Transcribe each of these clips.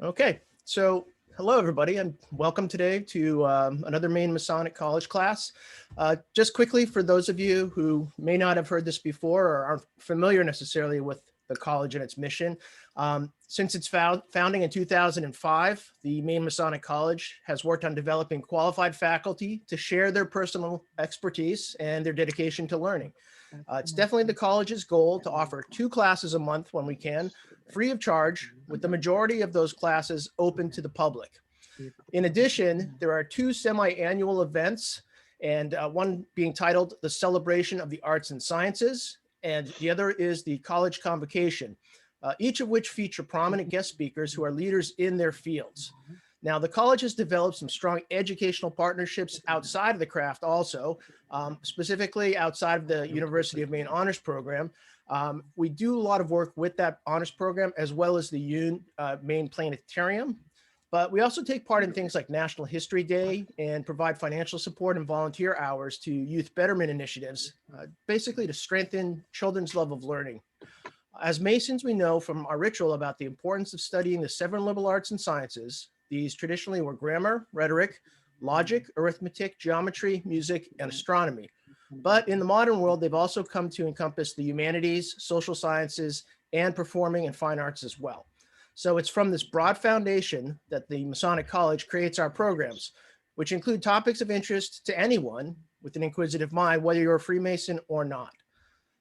Okay, so hello everybody and welcome today to another Maine Masonic College class. Just quickly, for those of you who may not have heard this before or aren't familiar necessarily with the college and its mission, since its founding in 2005, the Maine Masonic College has worked on developing qualified faculty to share their personal expertise and their dedication to learning. It's definitely the college's goal to offer 2 classes a month when we can, free of charge, with the majority of those classes open to the public. In addition, there are 2 semi-annual events, and one being titled the Celebration of the Arts and Sciences, and the other is the College Convocation, each of which feature prominent guest speakers who are leaders in their fields. Now, the college has developed some strong educational partnerships outside of the craft also, specifically outside of the University of Maine Honors Program. We do a lot of work with that honors program as well as the Maine Planetarium, but we also take part in things like National History Day and provide financial support and volunteer hours to youth betterment initiatives, basically to strengthen children's love of learning. As Masons, we know from our ritual about the importance of studying the 7 liberal arts and sciences. These traditionally were grammar, rhetoric, logic, arithmetic, geometry, music, and astronomy. But in the modern world, they've also come to encompass the humanities, social sciences, and performing and fine arts as well. So it's from this broad foundation that the Masonic College creates our programs, which include topics of interest to anyone with an inquisitive mind, whether you're a Freemason or not.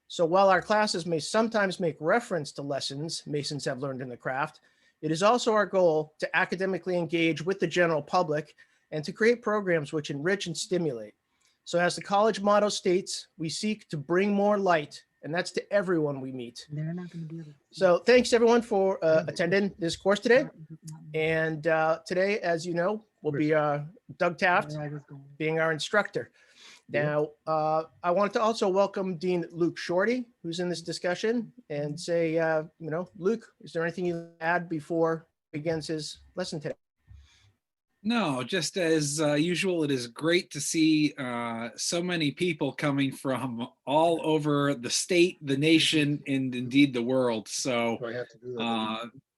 So while our classes may sometimes make reference to lessons Masons have learned in the craft, it is also our goal to academically engage with the general public and to create programs which enrich and stimulate. So as the college motto states, we seek to bring more light, and that's to everyone we meet. So thanks everyone for attending this course today. And today, as you know, will be Doug Taft being our instructor. Now, I wanted to also welcome Dean Luke Shorty, who's in this discussion, and say, Luke, is there anything you add before he begins his lesson today? No, just as usual, it is great to see so many people coming from all over the state, the nation, and indeed the world. So,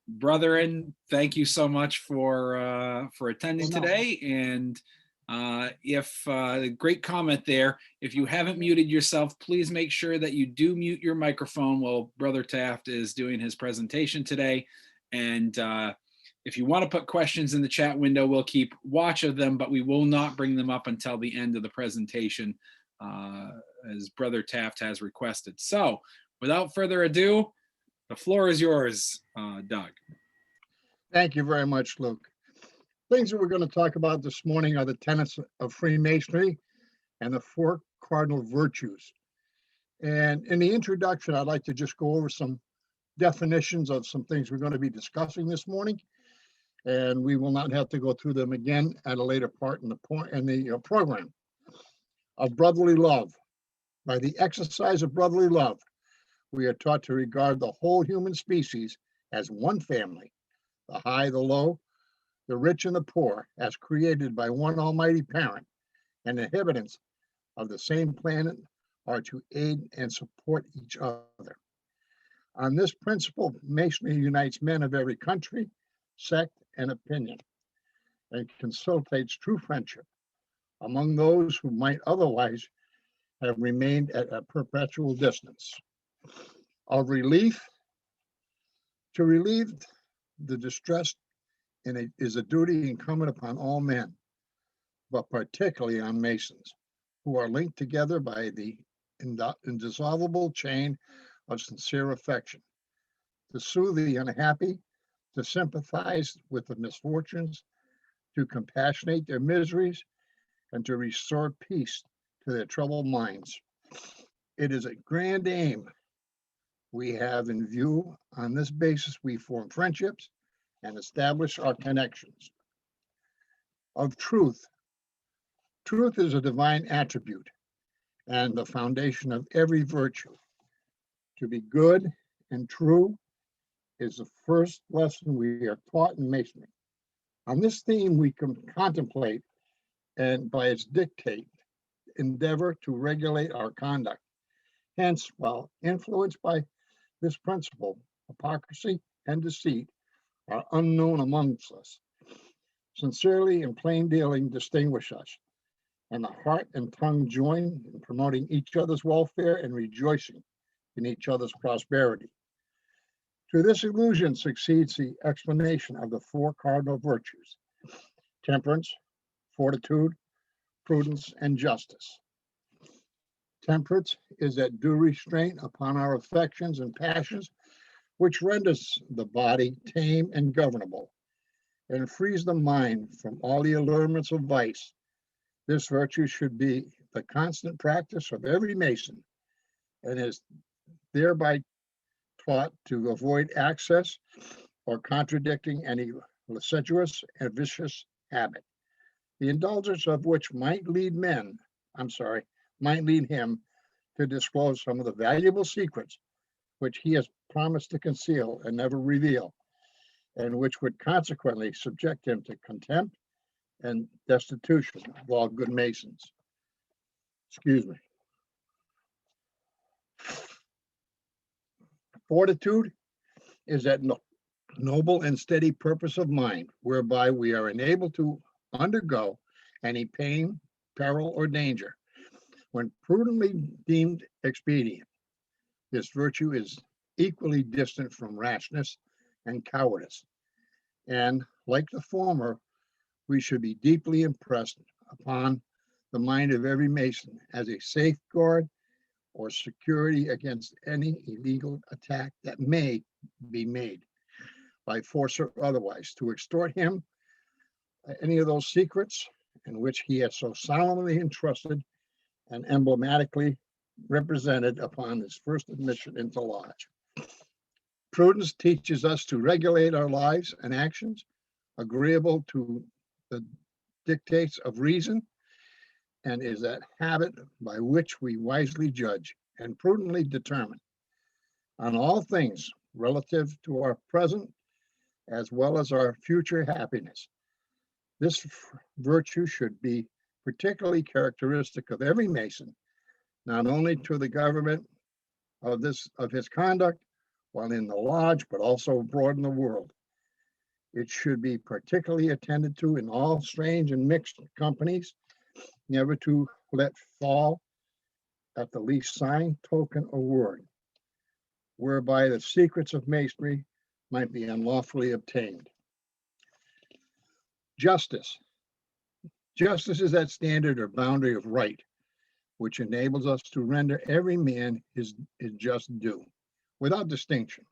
brethren, thank you so much for attending today. And great comment there. If you haven't muted yourself, please make sure that you do mute your microphone while Brother Taft is doing his presentation today. And if you want to put questions in the chat window, we'll keep watch of them, but we will not bring them up until the end of the presentation, as Brother Taft has requested. So without further ado, the floor is yours, Doug. Thank you very much, Luke. Things that we're going to talk about this morning are the tenets of Freemasonry and the 4 cardinal virtues. And in the introduction, I'd like to just go over some definitions of some things we're going to be discussing this morning. And we will not have to go through them again at a later part in the program. Of brotherly love. By the exercise of brotherly love, we are taught to regard the whole human species as one family, the high, the low, the rich and the poor, as created by one almighty parent, and inhabitants of the same planet are to aid and support each other. On this principle, Masonry unites men of every country, sect, and opinion, and facilitates true friendship among those who might otherwise have remained at a perpetual distance. Of relief, to relieve the distress is a duty incumbent upon all men, but particularly on Masons, who are linked together by the indissoluble chain of sincere affection. To soothe the unhappy, to sympathize with the misfortunes, to compassionate their miseries, and to restore peace to their troubled minds. It is a grand aim we have in view. On this basis, we form friendships and establish our connections. Of truth. Truth is a divine attribute and the foundation of every virtue. To be good and true is the first lesson we are taught in Masonry. On this theme, we can contemplate and by its dictate, endeavor to regulate our conduct. Hence, while influenced by this principle, hypocrisy and deceit are unknown amongst us. Sincerely and plain dealing distinguish us, and the heart and tongue join in promoting each other's welfare and rejoicing in each other's prosperity. To this illusion succeeds the explanation of the four cardinal virtues: temperance, fortitude, prudence, and justice. Temperance is that due restraint upon our affections and passions, which renders the body tame and governable, and frees the mind from all the allurements of vice. This virtue should be the constant practice of every Mason, and is thereby taught to avoid excess or contradicting any licentious and vicious habit, the indulgence of which might lead him to disclose some of the valuable secrets which he has promised to conceal and never reveal, and which would consequently subject him to contempt and destitution of all good Masons. Excuse me. Fortitude is that noble and steady purpose of mind, whereby we are enabled to undergo any pain, peril, or danger, when prudently deemed expedient. This virtue is equally distant from rashness and cowardice, and like the former, we should be deeply impressed upon the mind of every Mason as a safeguard or security against any illegal attack that may be made by force or otherwise to extort him any of those secrets in which he has so solemnly entrusted and emblematically represented upon his first admission into lodge. Prudence teaches us to regulate our lives and actions agreeable to the dictates of reason, and is that habit by which we wisely judge and prudently determine on all things relative to our present as well as our future happiness. This virtue should be particularly characteristic of every Mason, not only to the government of his conduct while in the lodge, but also abroad in the world. It should be particularly attended to in all strange and mixed companies, never to let fall at the least sign, token, or word, whereby the secrets of Masonry might be unlawfully obtained. Justice. Justice is that standard or boundary of right, which enables us to render every man his just due, without distinction.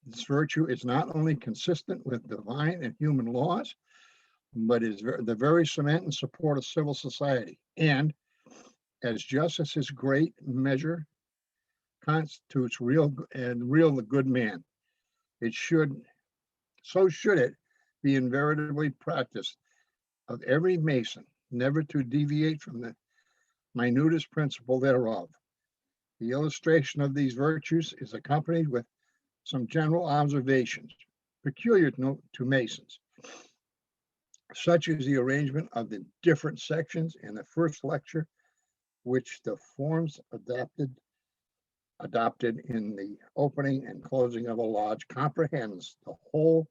This virtue is not only consistent with divine and human laws, but is the very cement and support of civil society. And as justice is great measure constitutes real the good man, so should it be invariably practiced of every Mason, never to deviate from the minutest principle thereof. The illustration of these virtues is accompanied with some general observations peculiar to Masons, such as the arrangement of the different sections in the first lecture, which the forms adopted in the opening and closing of a lodge comprehends the whole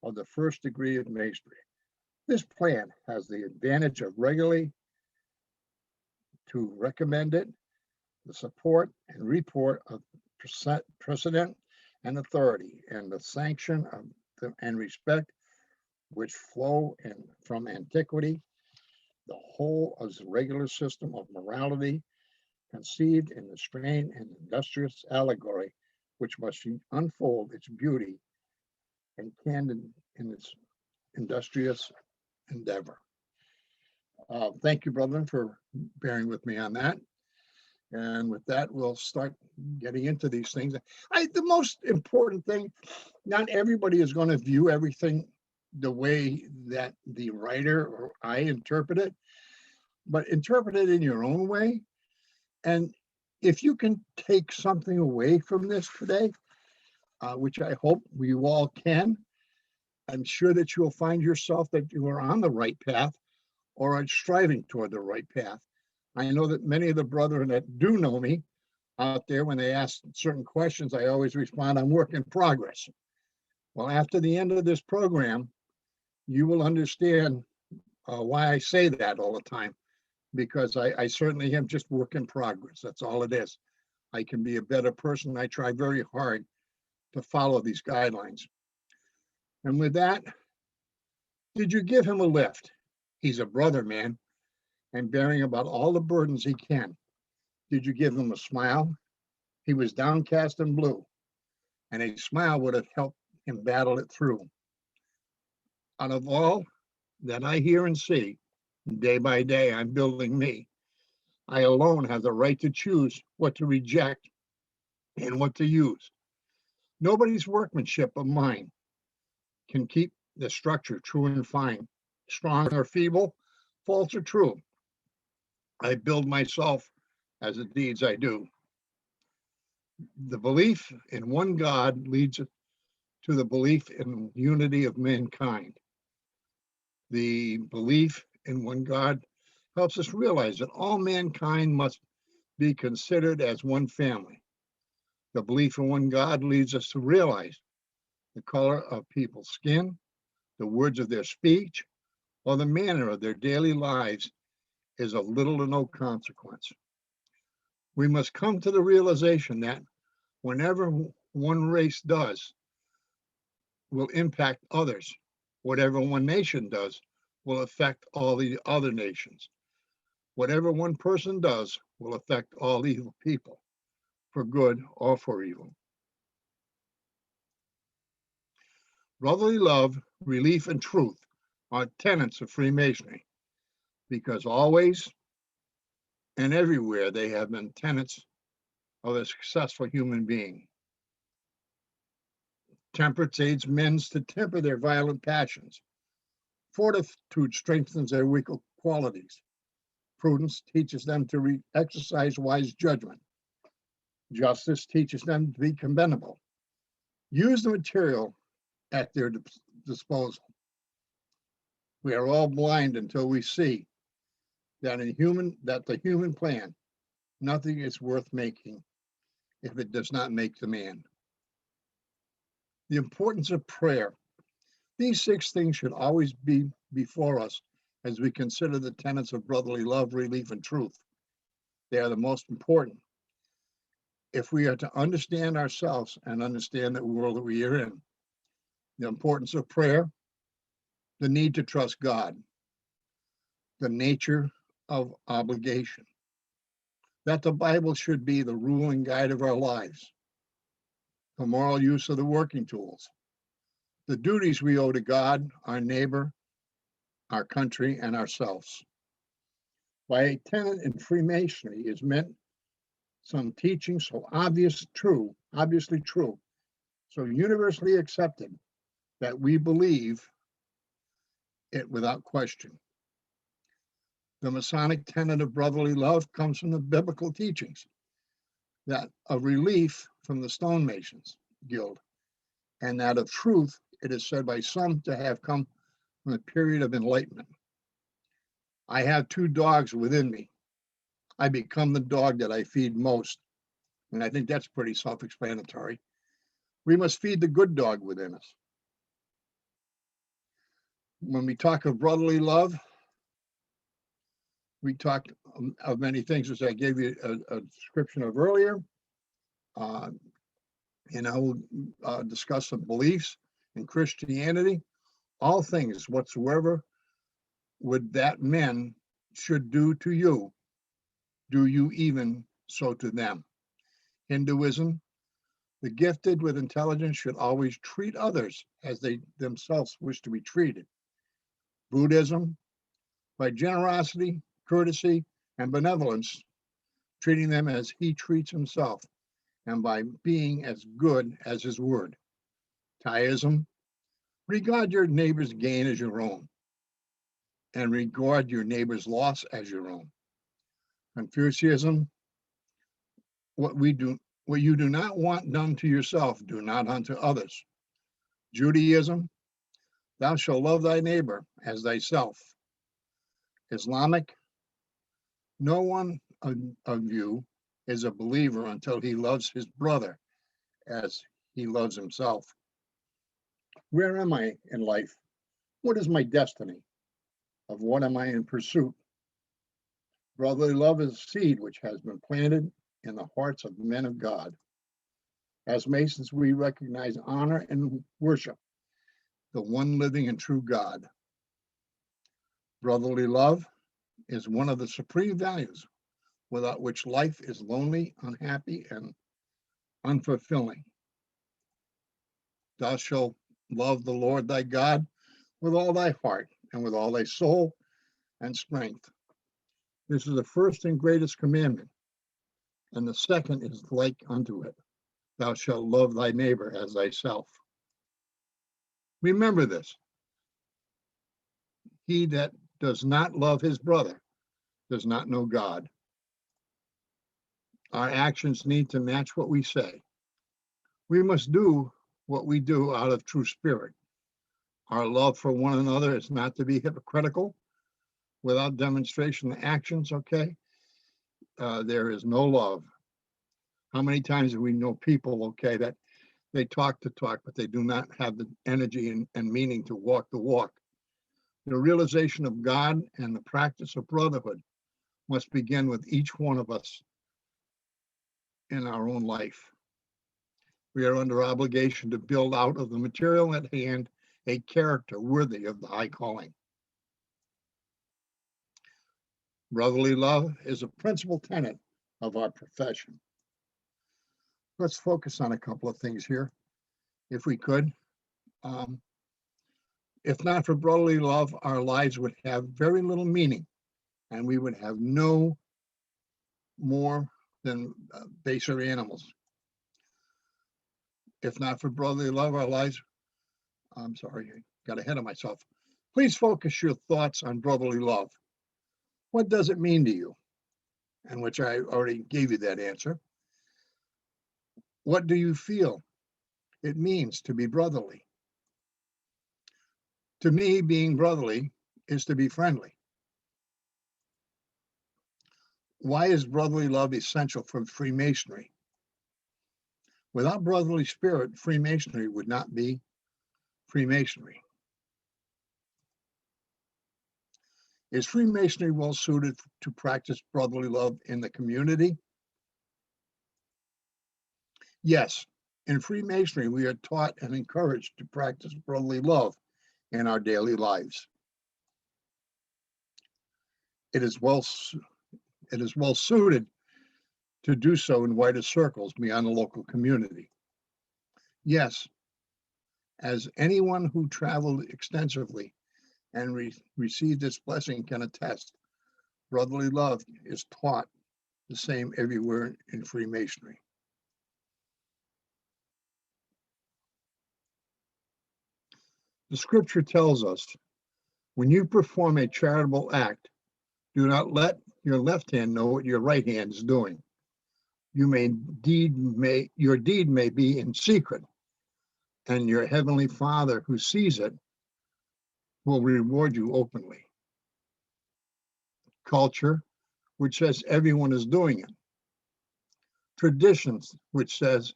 of the first degree of Masonry. This plan has the advantage of regularly to recommend it, the support and report of precedent and authority, and the sanction of and respect which flow from antiquity, the whole of the regular system of morality, conceived in the strain and industrious allegory, which must unfold its beauty and candid in its industrious endeavor. Thank you, brethren, for bearing with me on that. And with that, we'll start getting into these things. The most important thing, not everybody is going to view everything the way that the writer or I interpret it, but interpret it in your own way. And if you can take something away from this today, which I hope we all can, I'm sure that you'll find yourself that you are on the right path or are striving toward the right path. I know that many of the brethren that do know me out there, when they ask certain questions, I always respond, I'm work in progress. Well, after the end of this program, you will understand why I say that all the time, because I certainly am just work in progress. That's all it is. I can be a better person. I try very hard to follow these guidelines. And with that, did you give him a lift? He's a brother, man, and bearing about all the burdens he can. Did you give him a smile? He was downcast and blue, and a smile would have helped him battle it through. Out of all that I hear and see, day by day, I'm building me. I alone have the right to choose what to reject and what to use. Nobody's workmanship of mine can keep the structure true and fine, strong or feeble, false or true. I build myself as the deeds I do. The belief in one God leads to the belief in unity of mankind. The belief in one God helps us realize that all mankind must be considered as one family. The belief in one God leads us to realize the color of people's skin, the words of their speech, or the manner of their daily lives is of little to no consequence. We must come to the realization that whenever one race does, will impact others. Whatever one nation does will affect all the other nations. Whatever one person does will affect all evil people, for good or for evil. Brotherly love, relief, and truth are tenets of Freemasonry, because always and everywhere they have been tenets of a successful human being. Temperance aids men to temper their violent passions. Fortitude strengthens their weak qualities. Prudence teaches them to exercise wise judgment. Justice teaches them to be commendable. Use the material at their disposal. We are all blind until we see that the human plan, nothing is worth making if it does not make the man. The importance of prayer. These 6 things should always be before us as we consider the tenets of brotherly love, relief, and truth. They are the most important. If we are to understand ourselves and understand the world that we are in, the importance of prayer, the need to trust God, the nature of obligation, that the Bible should be the rule and guide of our lives, the moral use of the working tools, the duties we owe to God, our neighbor, our country, and ourselves. By a tenet in Freemasonry is meant some teaching so obviously true, so universally accepted that we believe it without question. The Masonic tenet of brotherly love comes from the biblical teachings, that of relief from the stonemasons guild, and that of truth, it is said by some to have come from the period of enlightenment. I have 2 dogs within me. I become the dog that I feed most, and I think that's pretty self-explanatory. We must feed the good dog within us. When we talk of brotherly love, we talk of many things, as I gave you a description of earlier. And I will discuss some beliefs in Christianity. All things whatsoever would that men should do to you, do you even so to them. Hinduism, the gifted with intelligence should always treat others as they themselves wish to be treated. Buddhism, by generosity, courtesy, and benevolence, treating them as he treats himself, and by being as good as his word. Taoism, regard your neighbor's gain as your own, and regard your neighbor's loss as your own. Confucianism, what you do not want done to yourself, do not unto others. Judaism, thou shalt love thy neighbor as thyself. Islamic, no one of you is a believer until he loves his brother as he loves himself. Where am I in life? What is my destiny? Of what am I in pursuit? Brotherly love is a seed which has been planted in the hearts of men of God. As Masons, we recognize, honor, and worship the one living and true God. Brotherly love is one of the supreme values without which life is lonely, unhappy, and unfulfilling. Thou shalt love the Lord thy God with all thy heart and with all thy soul and strength. This is the first and greatest commandment, and the second is like unto it. Thou shalt love thy neighbor as thyself. Remember this. He that does not love his brother does not know God. Our actions need to match what we say. We must do what we do out of true spirit. Our love for one another is not to be hypocritical. Without demonstration of actions, okay, there is no love. How many times do we know people, okay, that they talk the talk, but they do not have the energy and meaning to walk the walk? The realization of God and the practice of brotherhood must begin with each one of us in our own life. We are under obligation to build out of the material at hand a character worthy of the high calling. Brotherly love is a principal tenet of our profession. Let's focus on a couple of things here, if we could. If not for brotherly love, our lives would have very little meaning, and we would have no more than baser animals. If not for brotherly love, our lives, I'm sorry, I got ahead of myself. Please focus your thoughts on brotherly love. What does it mean to you? And which I already gave you that answer. What do you feel it means to be brotherly? To me, being brotherly is to be friendly. Why is brotherly love essential for Freemasonry? Without brotherly spirit, Freemasonry would not be Freemasonry. Is Freemasonry well suited to practice brotherly love in the community? Yes. In Freemasonry, we are taught and encouraged to practice brotherly love in our daily lives. It is well suited to do so in wider circles beyond the local community. Yes, as anyone who traveled extensively and received this blessing can attest, brotherly love is taught the same everywhere in Freemasonry. The scripture tells us, when you perform a charitable act, do not let your left hand know what your right hand is doing. Your deed may be in secret, and your heavenly Father who sees it will reward you openly. Culture, which says everyone is doing it. Traditions, which says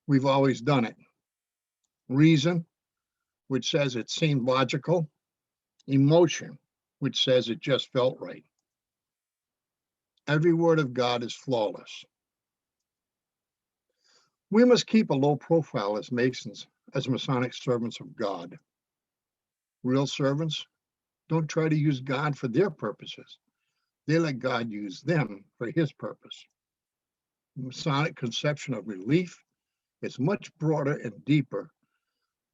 we've always done it. Reason, which says it seemed logical. Emotion, which says it just felt right. Every word of God is flawless. We must keep a low profile as Masons, as Masonic servants of God. Real servants don't try to use God for their purposes. They let God use them for his purpose. The Masonic conception of relief is much broader and deeper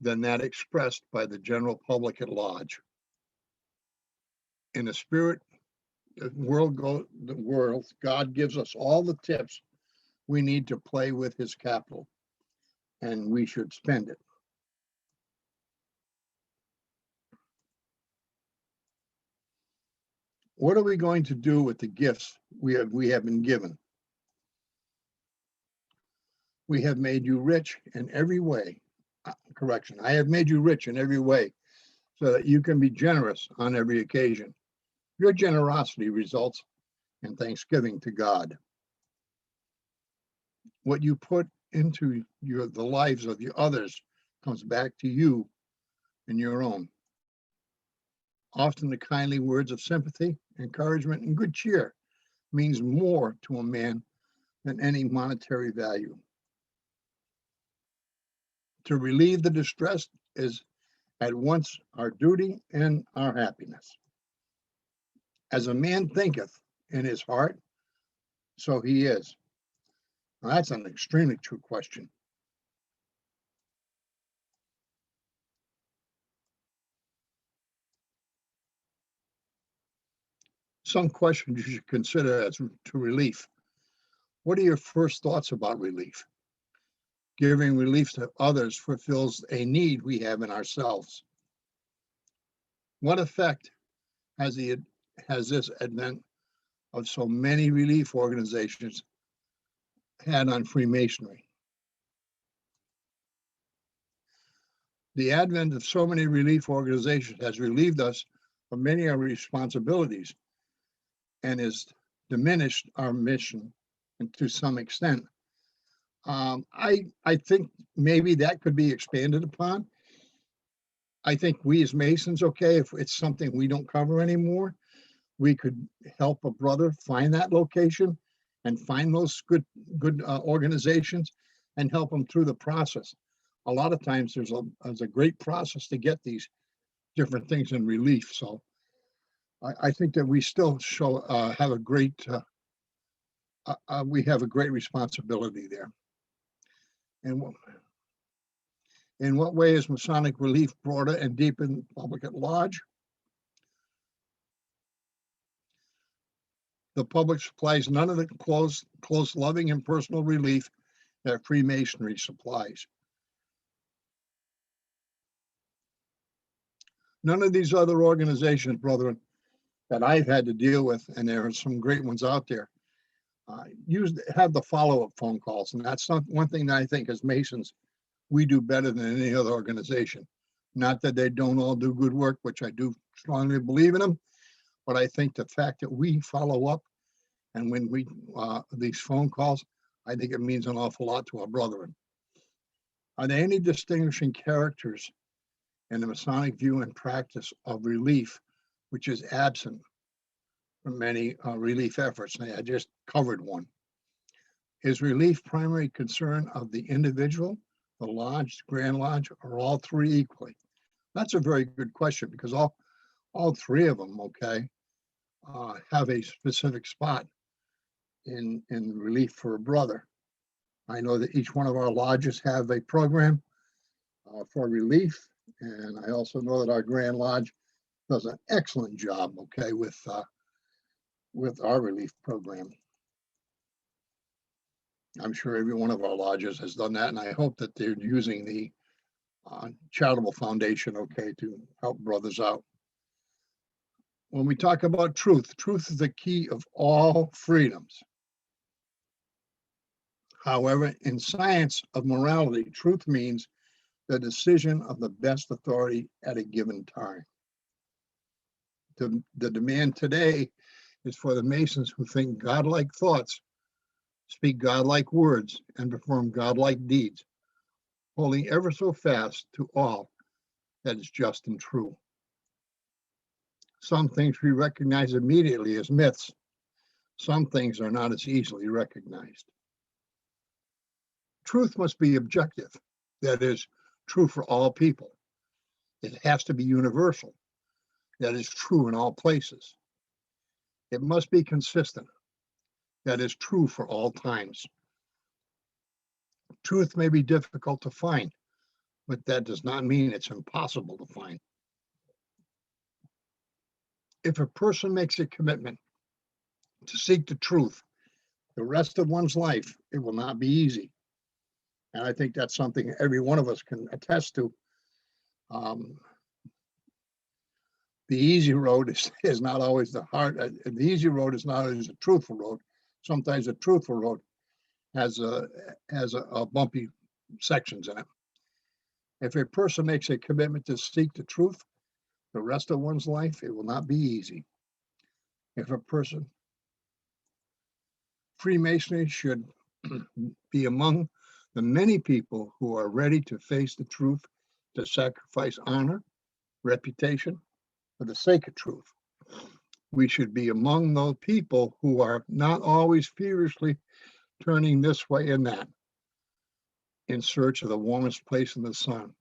than that expressed by the general public at large. In the spirit the world, God gives us all the tips we need to play with his capital, and we should spend it. What are we going to do with the gifts we have been given? We have made you rich in every way. Correction, I have made you rich in every way so that you can be generous on every occasion. Your generosity results in thanksgiving to God. What you put into the lives of the others comes back to you and your own. Often the kindly words of sympathy, encouragement, and good cheer means more to a man than any monetary value. To relieve the distress is at once our duty and our happiness. As a man thinketh in his heart, so he is. Now, that's an extremely true question. Some questions you should consider as to relief. What are your first thoughts about relief? Giving relief to others fulfills a need we have in ourselves. What effect has this advent of so many relief organizations had on Freemasonry? The advent of so many relief organizations has relieved us of many of our responsibilities and has diminished our mission to some extent. I think maybe that could be expanded upon. I think we as Masons, okay, if it's something we don't cover anymore, we could help a brother find that location and find those good organizations and help them through the process. A lot of times there's a great process to get these different things in relief. So I think that we still have a great responsibility there. And in what way is Masonic relief broader and deepened public at large? The public supplies none of the close, loving, and personal relief that Freemasonry supplies. None of these other organizations, brethren, that I've had to deal with, and there are some great ones out there, have the follow-up phone calls. And that's not one thing that I think as Masons, we do better than any other organization. Not that they don't all do good work, which I do strongly believe in them, but I think the fact that we follow up and when we, these phone calls, I think it means an awful lot to our brethren. Are there any distinguishing characters in the Masonic view and practice of relief, which is absent from many relief efforts? And I just covered one. Is relief primary concern of the individual, the lodge, the Grand Lodge, or all three equally? That's a very good question, because all three of them, okay, have a specific spot in relief for a brother. I know that each one of our lodges have a program for relief, and I also know that our Grand Lodge does an excellent job, okay, with our relief program. I'm sure every one of our lodges has done that, and I hope that they're using the charitable foundation, okay, to help brothers out. When we talk about truth, truth is the key of all freedoms. However, in science of morality, truth means the decision of the best authority at a given time. The demand today is for the Masons who think godlike thoughts, speak godlike words, and perform godlike deeds, holding ever so fast to all that is just and true. Some things we recognize immediately as myths. Some things are not as easily recognized. Truth must be objective, that is, true for all people. It has to be universal, that is, true in all places. It must be consistent, that is, true for all times. Truth may be difficult to find, but that does not mean it's impossible to find. If a person makes a commitment to seek the truth the rest of one's life, it will not be easy. And I think that's something every one of us can attest to. The easy road is not always the hard. The easy road is not always a truthful road. Sometimes a truthful road has a bumpy sections in it. If a person makes a commitment to seek the truth the rest of one's life, it will not be easy. If a person, Freemasonry should be among the many people who are ready to face the truth, to sacrifice honor, reputation, for the sake of truth. We should be among those people who are not always feverishly turning this way and that in search of the warmest place in the sun.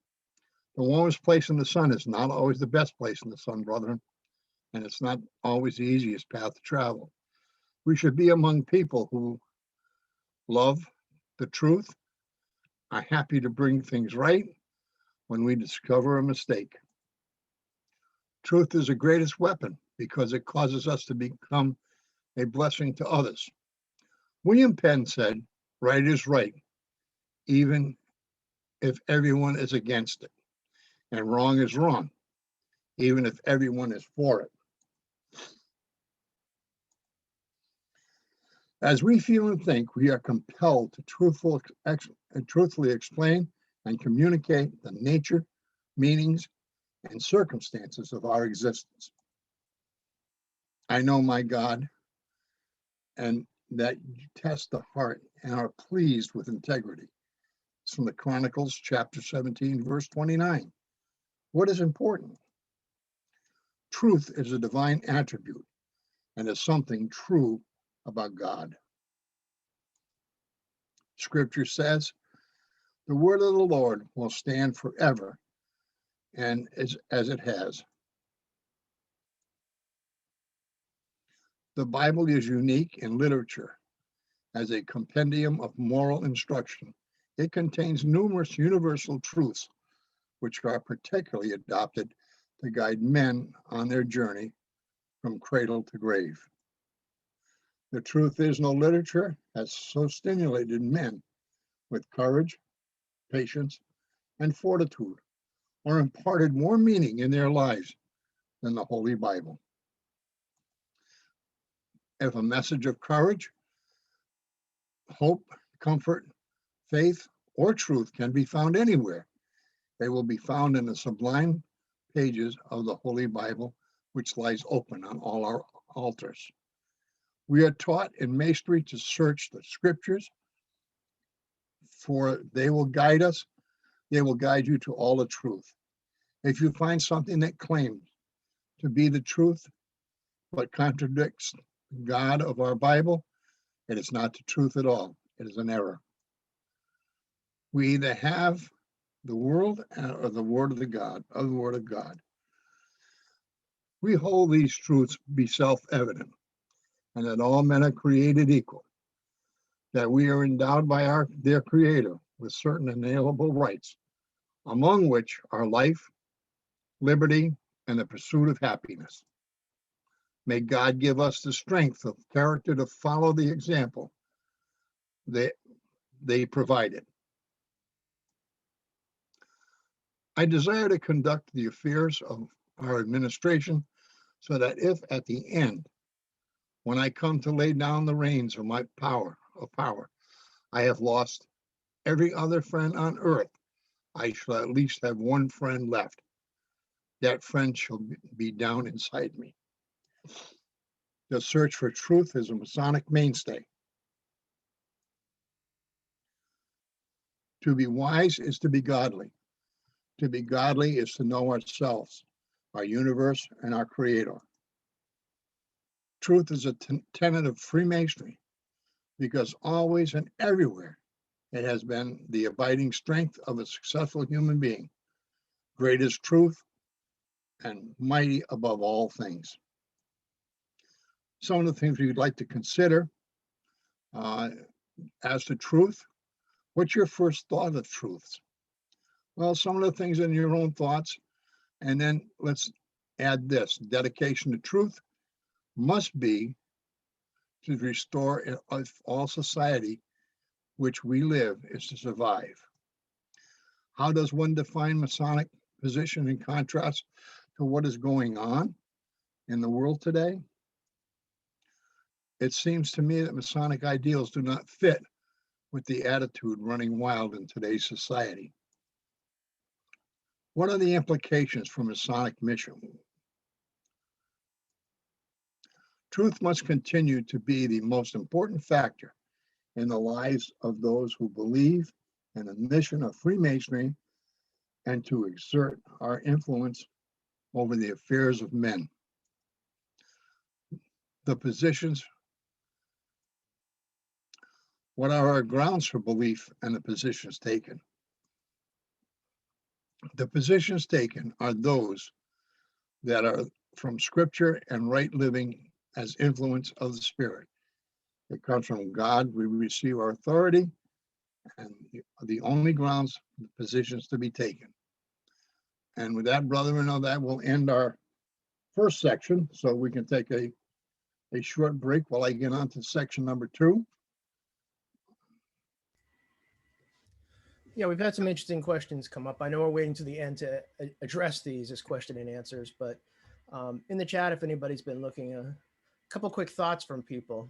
The warmest place in the sun is not always the best place in the sun, brethren, and it's not always the easiest path to travel. We should be among people who love the truth, are happy to bring things right when we discover a mistake. Truth is the greatest weapon because it causes us to become a blessing to others. William Penn said, "Right is right, even if everyone is against it, and wrong is wrong, even if everyone is for it." As we feel and think, we are compelled to truthfully explain and communicate the nature, meanings, and circumstances of our existence. I know, my God, and that you test the heart and are pleased with integrity. It's from the Chronicles, chapter 17, verse 29. What is important? Truth is a divine attribute and is something true about God. Scripture says, "The word of the Lord will stand forever, and as it has." The Bible is unique in literature as a compendium of moral instruction. It contains numerous universal truths, which are particularly adopted to guide men on their journey from cradle to grave. The truth is, no literature has so stimulated men with courage, patience, and fortitude, or imparted more meaning in their lives than the Holy Bible. If a message of courage, hope, comfort, faith, or truth can be found anywhere, they will be found in the sublime pages of the Holy Bible, which lies open on all our altars. We are taught in Masonry to search the Scriptures, for they will guide us. They will guide you to all the truth. If you find something that claims to be the truth but contradicts God of our Bible, it is not the truth at all. It is an error. We either have the world or the word of God. We hold these truths be self-evident, and that all men are created equal, that we are endowed by their Creator with certain inalienable rights, among which are life, liberty, and the pursuit of happiness. May God give us the strength of character to follow the example they provided. I desire to conduct the affairs of our administration so that if at the end, when I come to lay down the reins of my power, I have lost every other friend on earth, I shall at least have one friend left. That friend shall be down inside me. The search for truth is a Masonic mainstay. To be wise is to be godly. To be godly is to know ourselves, our universe, and our Creator. Truth is a tenet of Freemasonry because always and everywhere it has been the abiding strength of a successful human being. Great is truth and mighty above all things. Some of the things we'd like to consider as to truth. What's your first thought of truths? Well, some of the things in your own thoughts, and then let's add this: dedication to truth must be to restore all society which we live is to survive. How does one define Masonic position in contrast to what is going on in the world today? It seems to me that Masonic ideals do not fit with the attitude running wild in today's society. What are the implications for Masonic mission? Truth must continue to be the most important factor in the lives of those who believe in the mission of Freemasonry and to exert our influence over the affairs of men. The positions, what are our grounds for belief and the positions taken? The positions taken are those that are from Scripture and right living as influence of the Spirit. It comes from God. We receive our authority, and the only grounds, the positions to be taken. And with that, brethren, that will end our first section, so we can take a short break while I get on to section number 2. Yeah, we've had some interesting questions come up. I know we're waiting to the end to address these as question and answers, but in the chat, if anybody's been looking, a couple quick thoughts from people.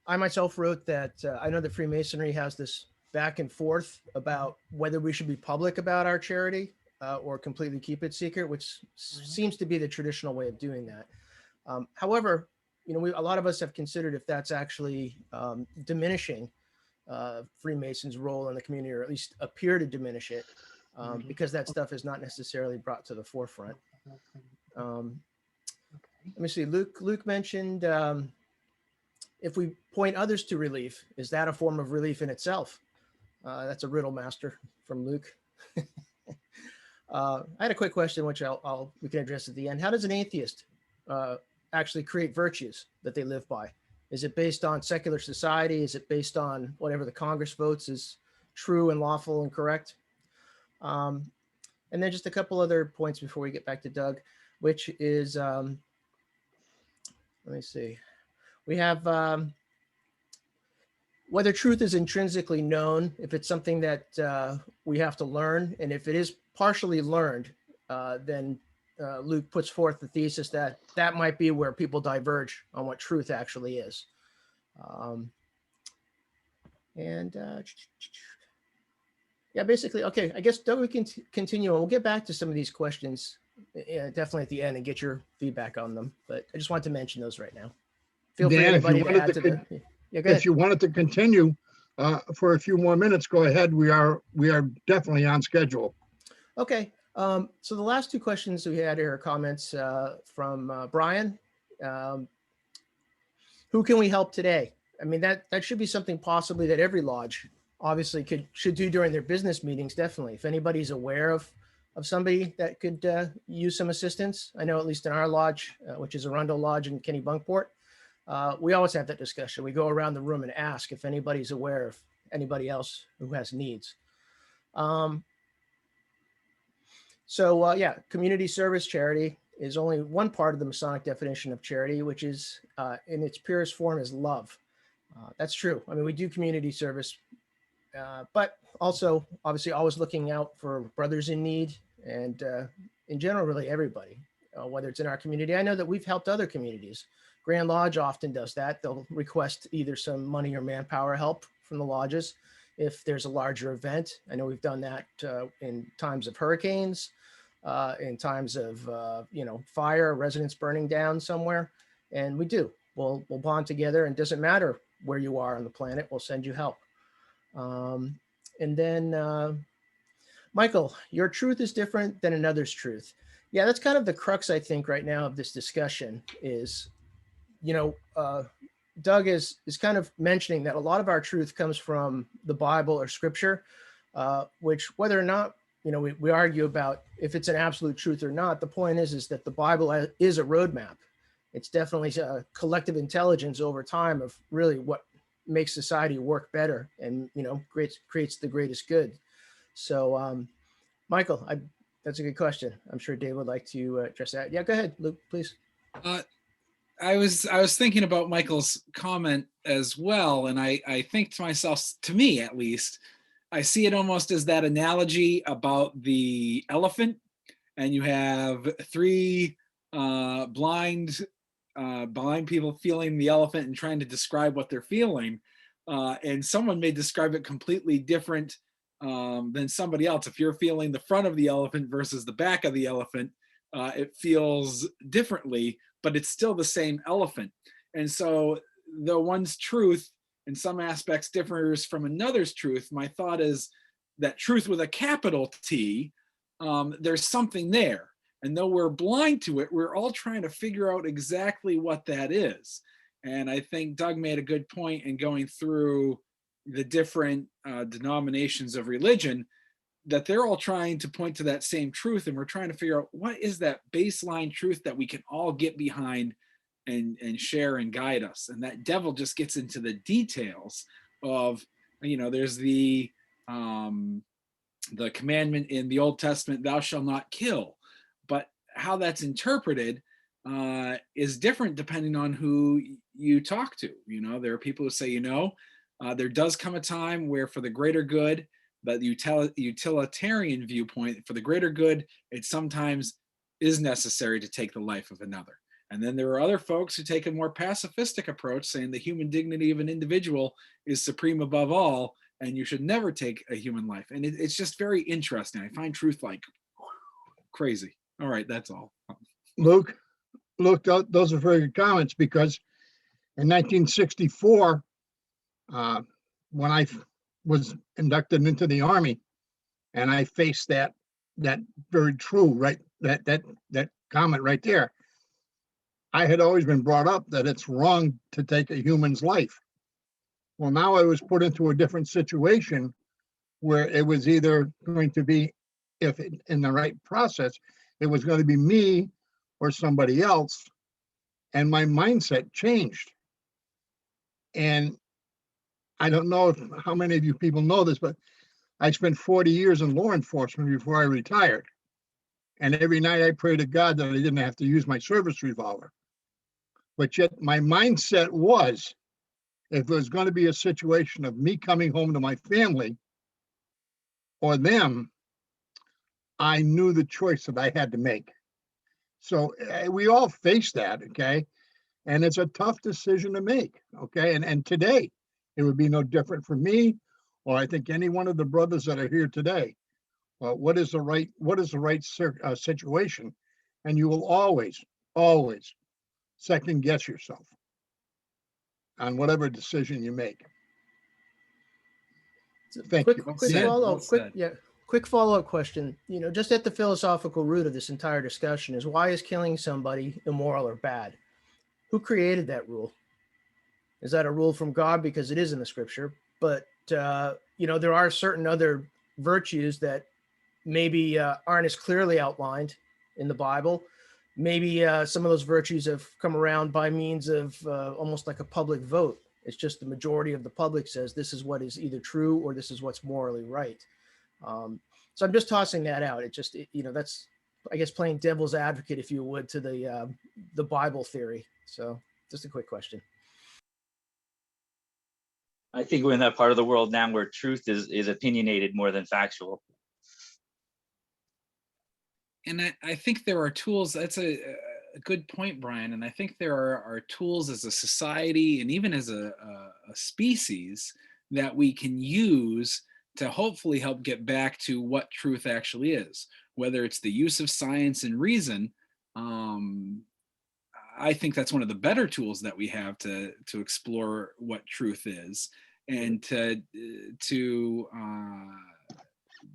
I myself wrote that I know that Freemasonry has this back and forth about whether we should be public about our charity or completely keep it secret, which seems to be the traditional way of doing that. However, a lot of us have considered if that's actually diminishing Freemasons' role in the community, or at least appear to diminish it, because that stuff is not necessarily brought to the forefront. Let me see. Luke mentioned if we point others to relief, is that a form of relief in itself? That's a riddle master from Luke. I had a quick question, which we can address at the end. How does an atheist actually create virtues that they live by? Is it based on secular society? Is it based on whatever the Congress votes is true and lawful and correct? And then just a couple other points before we get back to Doug, which is, let me see. We have whether truth is intrinsically known, if it's something that we have to learn, and if it is partially learned, then Luke puts forth the thesis that that might be where people diverge on what truth actually is. Yeah, basically, okay, I guess Doug, we can continue, and we'll get back to some of these questions definitely at the end and get your feedback on them. But I just wanted to mention those right now. Feel free, anybody, to add to the. Yeah, go ahead. If you wanted to continue for a few more minutes, go ahead. We are definitely on schedule. Okay. So the last two questions we had here are comments from Brian. Who can we help today? I mean, that should be something possibly that every lodge obviously should do during their business meetings. Definitely, if anybody's aware of somebody that could use some assistance. I know at least in our lodge, which is Arundel Lodge in Kennebunkport, we always have that discussion. We go around the room and ask if anybody's aware of anybody else who has needs. Yeah, community service charity is only one part of the Masonic definition of charity, which is in its purest form is love. That's true. I mean, we do community service, but also obviously always looking out for brothers in need and in general, really everybody, whether it's in our community. I know that we've helped other communities. Grand Lodge often does that. They'll request either some money or manpower help from the lodges if there's a larger event. I know we've done that in times of hurricanes, in times of fire, residents burning down somewhere, and we do. We'll bond together, and it doesn't matter where you are on the planet. We'll send you help. And then, Michael, your truth is different than another's truth. Yeah, that's kind of the crux, I think, right now of this discussion is, Doug is kind of mentioning that a lot of our truth comes from the Bible or Scripture, which whether or not, we argue about if it's an absolute truth or not. The point is that the Bible is a roadmap. It's definitely a collective intelligence over time of really what makes society work better and, creates the greatest good. So, Michael, that's a good question. I'm sure Dave would like to address that. Yeah, go ahead, Luke, please. I was thinking about Michael's comment as well, and I think to myself, to me at least, I see it almost as that analogy about the elephant, and you have three blind people feeling the elephant and trying to describe what they're feeling, and someone may describe it completely different than somebody else. If you're feeling the front of the elephant versus the back of the elephant, it feels differently, but it's still the same elephant. And so the one's truth in some aspects differs from another's truth. My thought is that truth with a capital T, there's something there. And though we're blind to it, we're all trying to figure out exactly what that is. And I think Doug made a good point in going through the different denominations of religion, that they're all trying to point to that same truth. And we're trying to figure out what is that baseline truth that we can all get behind and share and guide us. And that devil just gets into the details of, there's the commandment in the Old Testament, thou shalt not kill. But how that's interpreted is different depending on who you talk to. There are people who say, there does come a time where for the greater good, but the utilitarian viewpoint, for the greater good, it sometimes is necessary to take the life of another. And then there are other folks who take a more pacifistic approach, saying the human dignity of an individual is supreme above all, and you should never take a human life. And it's just very interesting. I find truth like crazy. All right, that's all. Luke, those are very good comments, because in 1964, when I was inducted into the Army, and I faced that very true, right, that comment right there, I had always been brought up that it's wrong to take a human's life. Well, now I was put into a different situation where it was either going to be, if in the right process, it was going to be me or somebody else, and my mindset changed. And I don't know how many of you people know this, but I spent 40 years in law enforcement before I retired. And every night I pray to God that I didn't have to use my service revolver. But yet my mindset was, if there was going to be a situation of me coming home to my family or them, I knew the choice that I had to make. So we all face that, okay? And it's a tough decision to make, okay? And today, it would be no different for me, or I think any one of the brothers that are here today. What is the right situation? And you will always second guess yourself on whatever decision you make. Thank you. Quick follow-up question. Just at the philosophical root of this entire discussion is, why is killing somebody immoral or bad? Who created that rule? Is that a rule from God? Because it is in the scripture, but there are certain other virtues that maybe aren't as clearly outlined in the Bible. Maybe some of those virtues have come around by means of almost like a public vote. It's just the majority of the public says this is what is either true or this is what's morally right. So I'm just tossing that out. That's, I guess, playing devil's advocate, if you would, to the Bible theory. So just a quick question. I think we're in that part of the world now where truth is opinionated more than factual. And I think there are tools. That's a good point, Brian. And I think there are tools as a society and even as a species that we can use to hopefully help get back to what truth actually is, whether it's the use of science and reason. I think that's one of the better tools that we have to explore what truth is. And to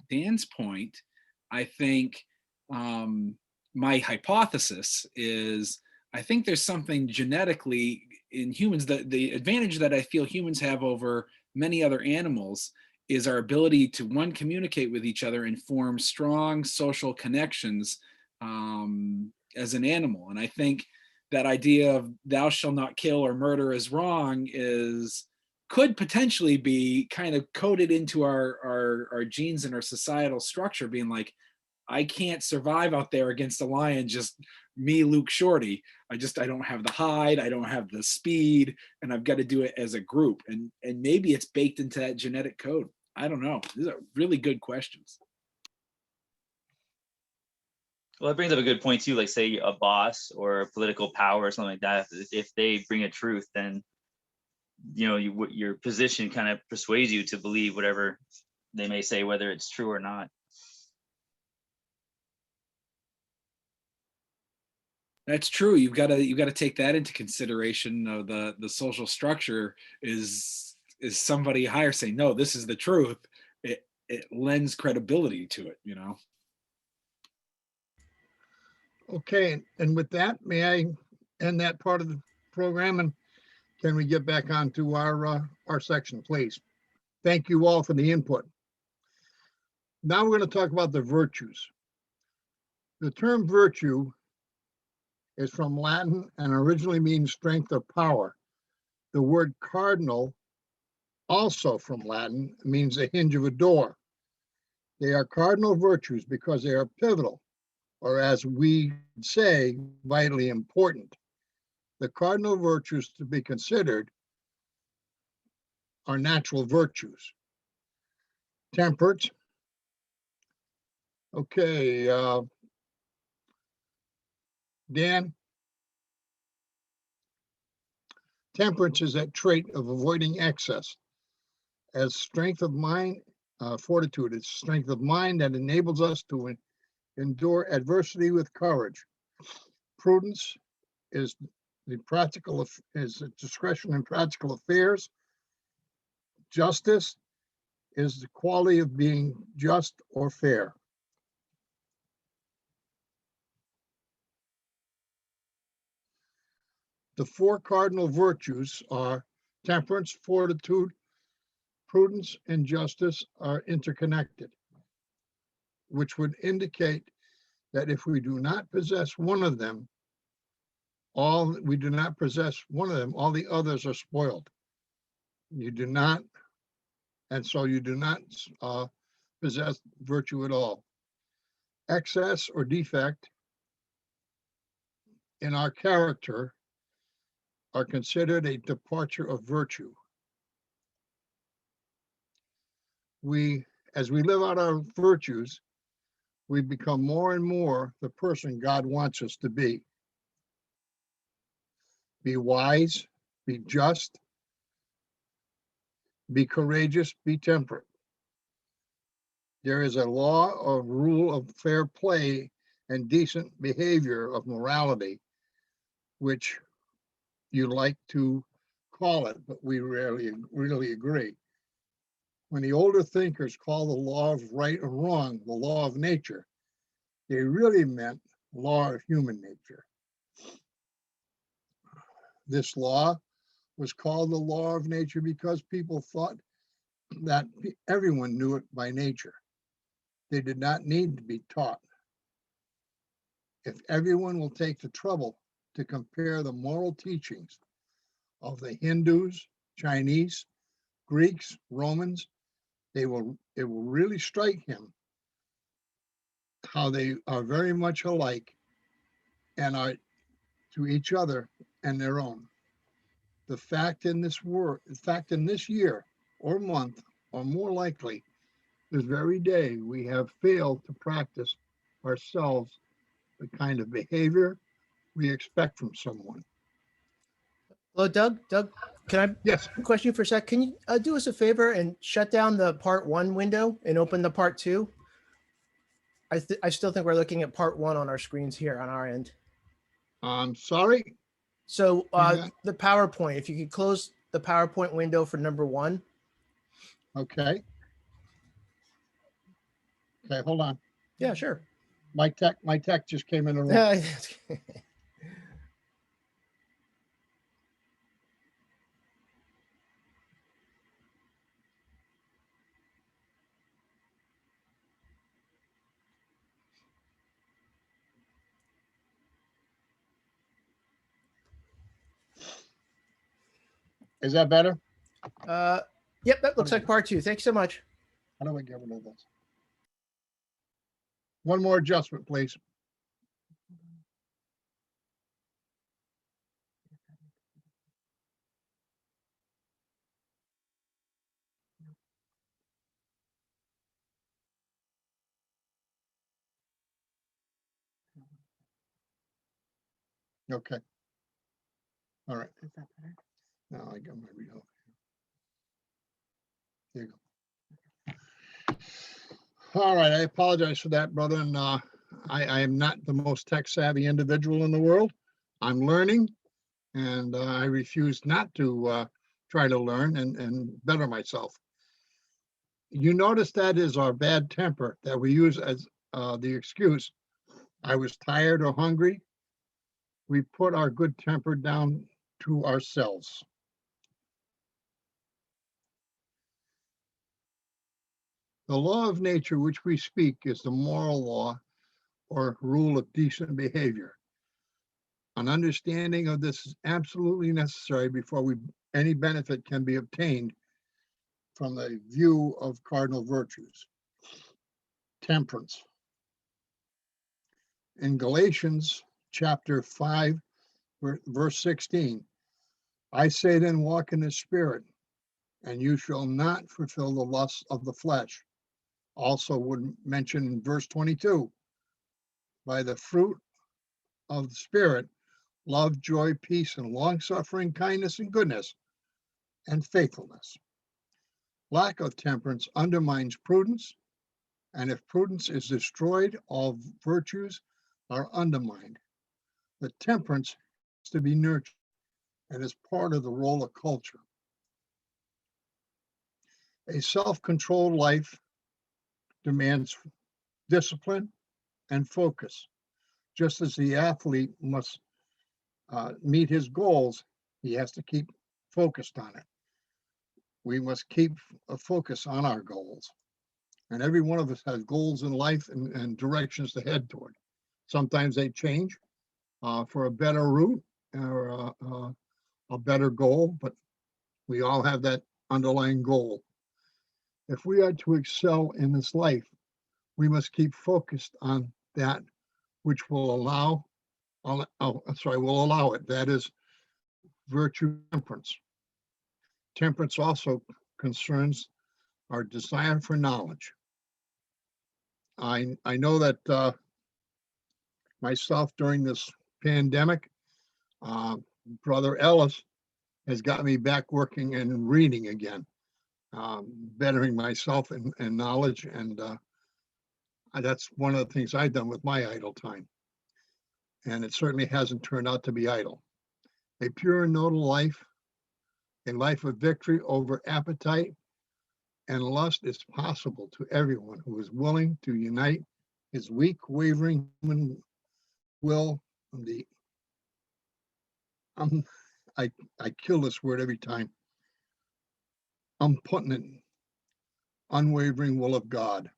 Dan's point, I think my hypothesis is, I think there's something genetically in humans, that the advantage that I feel humans have over many other animals is our ability to, one, communicate with each other and form strong social connections as an animal. And I think that idea of thou shalt not kill or murder is wrong could potentially be kind of coded into our genes and our societal structure, being like, I can't survive out there against a lion, just me, Luke Shorty. I don't have the hide, I don't have the speed, and I've got to do it as a group. And maybe it's baked into that genetic code. I don't know. These are really good questions. Well, that brings up a good point too. Like, say a boss or a political power or something like that, if they bring a truth, then your position kind of persuades you to believe whatever they may say, whether it's true or not. That's true. You've got to take that into consideration. The social structure is somebody higher saying, no, this is the truth. It lends credibility to it, Okay, and with that, may I end that part of the program, and can we get back onto our section, please? Thank you all for the input. Now we're going to talk about the virtues. The term virtue is from Latin and originally means strength or power. The word cardinal, also from Latin, means a hinge of a door. They are cardinal virtues because they are pivotal, or as we say, vitally important. The cardinal virtues to be considered are natural virtues. Temperance. Okay, Dan. Temperance is that trait of avoiding excess. As strength of mind, fortitude is strength of mind that enables us to endure adversity with courage. Prudence is discretion in practical affairs. Justice is the quality of being just or fair. The four cardinal virtues are temperance, fortitude, prudence, and justice are interconnected, which would indicate that if we do not possess one of them, all the others are spoiled. You do not, and so you do not possess virtue at all. Excess or defect in our character are considered a departure of virtue. As we live out our virtues, we become more and more the person God wants us to be. Be wise, be just, be courageous, be temperate. There is a law or rule of fair play and decent behavior of morality, which you like to call it, but we rarely really agree. When the older thinkers call the law of right or wrong the law of nature, they really meant law of human nature. This law was called the law of nature because people thought that everyone knew it by nature. They did not need to be taught. If everyone will take the trouble to compare the moral teachings of the Hindus, Chinese, Greeks, Romans, it will really strike him how they are very much alike and are to each other and their own. The fact in this year or month, or more likely, this very day, we have failed to practice ourselves the kind of behavior we expect from someone. Hello, Doug. Doug, can I Yes. question you for a sec? Can you do us a favor and shut down the part 1 window and open the part 2? I still think we're looking at part 1 on our screens here on our end. I'm sorry. So Yeah. the PowerPoint, if you could close the PowerPoint window for number 1. Okay. Okay, hold on. Yeah, sure. My tech just came in the room. Is that better? Yep, that looks like part 2. Thanks so much. How do I get rid of this? One more adjustment, please. Okay. All right. Is that better? Now I got my read. There you go. All right. I apologize for that, brother. And I am not the most tech savvy individual in the world. I'm learning, and I refuse not to try to learn and better myself. You notice that is our bad temper that we use as the excuse I was tired or hungry. We put our good temper down to ourselves. The law of nature which we speak is the moral law or rule of decent behavior. An understanding of this is absolutely necessary before any benefit can be obtained from the view of cardinal virtues. Temperance. In Galatians chapter 5, verse 16, I say then, walk in the Spirit, and you shall not fulfill the lusts of the flesh. Also would mention in verse 22, by the fruit of the Spirit, love, joy, peace, and long-suffering, kindness, and goodness, and faithfulness. Lack of temperance undermines prudence, and if prudence is destroyed, all virtues are undermined. The temperance is to be nurtured and is part of the role of culture. A self-controlled life demands discipline and focus. Just as the athlete must meet his goals, he has to keep focused on it. We must keep a focus on our goals. And every one of us has goals in life and directions to head toward. Sometimes they change for a better route or a better goal, but we all have that underlying goal. If we are to excel in this life, we must keep focused on that which will allow it. That is virtue, temperance. Temperance also concerns our desire for knowledge. I know that myself during this pandemic, Brother Ellis has got me back working and reading again, bettering myself in knowledge, and that's one of the things I've done with my idle time. And it certainly hasn't turned out to be idle. A pure and noble life, a life of victory over appetite and lust is possible to everyone who is willing to unite his weak, wavering human will. I kill this word every time. Unputnant, unwavering will of God.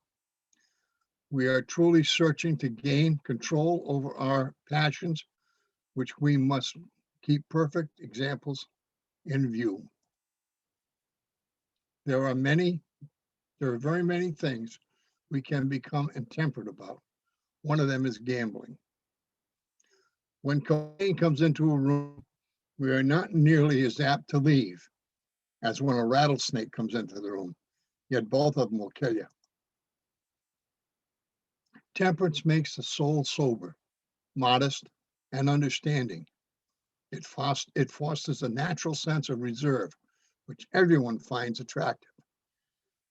We are truly searching to gain control over our passions, which we must keep perfect examples in view. There are very many things we can become intemperate about. One of them is gambling. When cocaine comes into a room, we are not nearly as apt to leave as when a rattlesnake comes into the room, yet both of them will kill you. Temperance makes the soul sober, modest, and understanding. It fosters a natural sense of reserve, which everyone finds attractive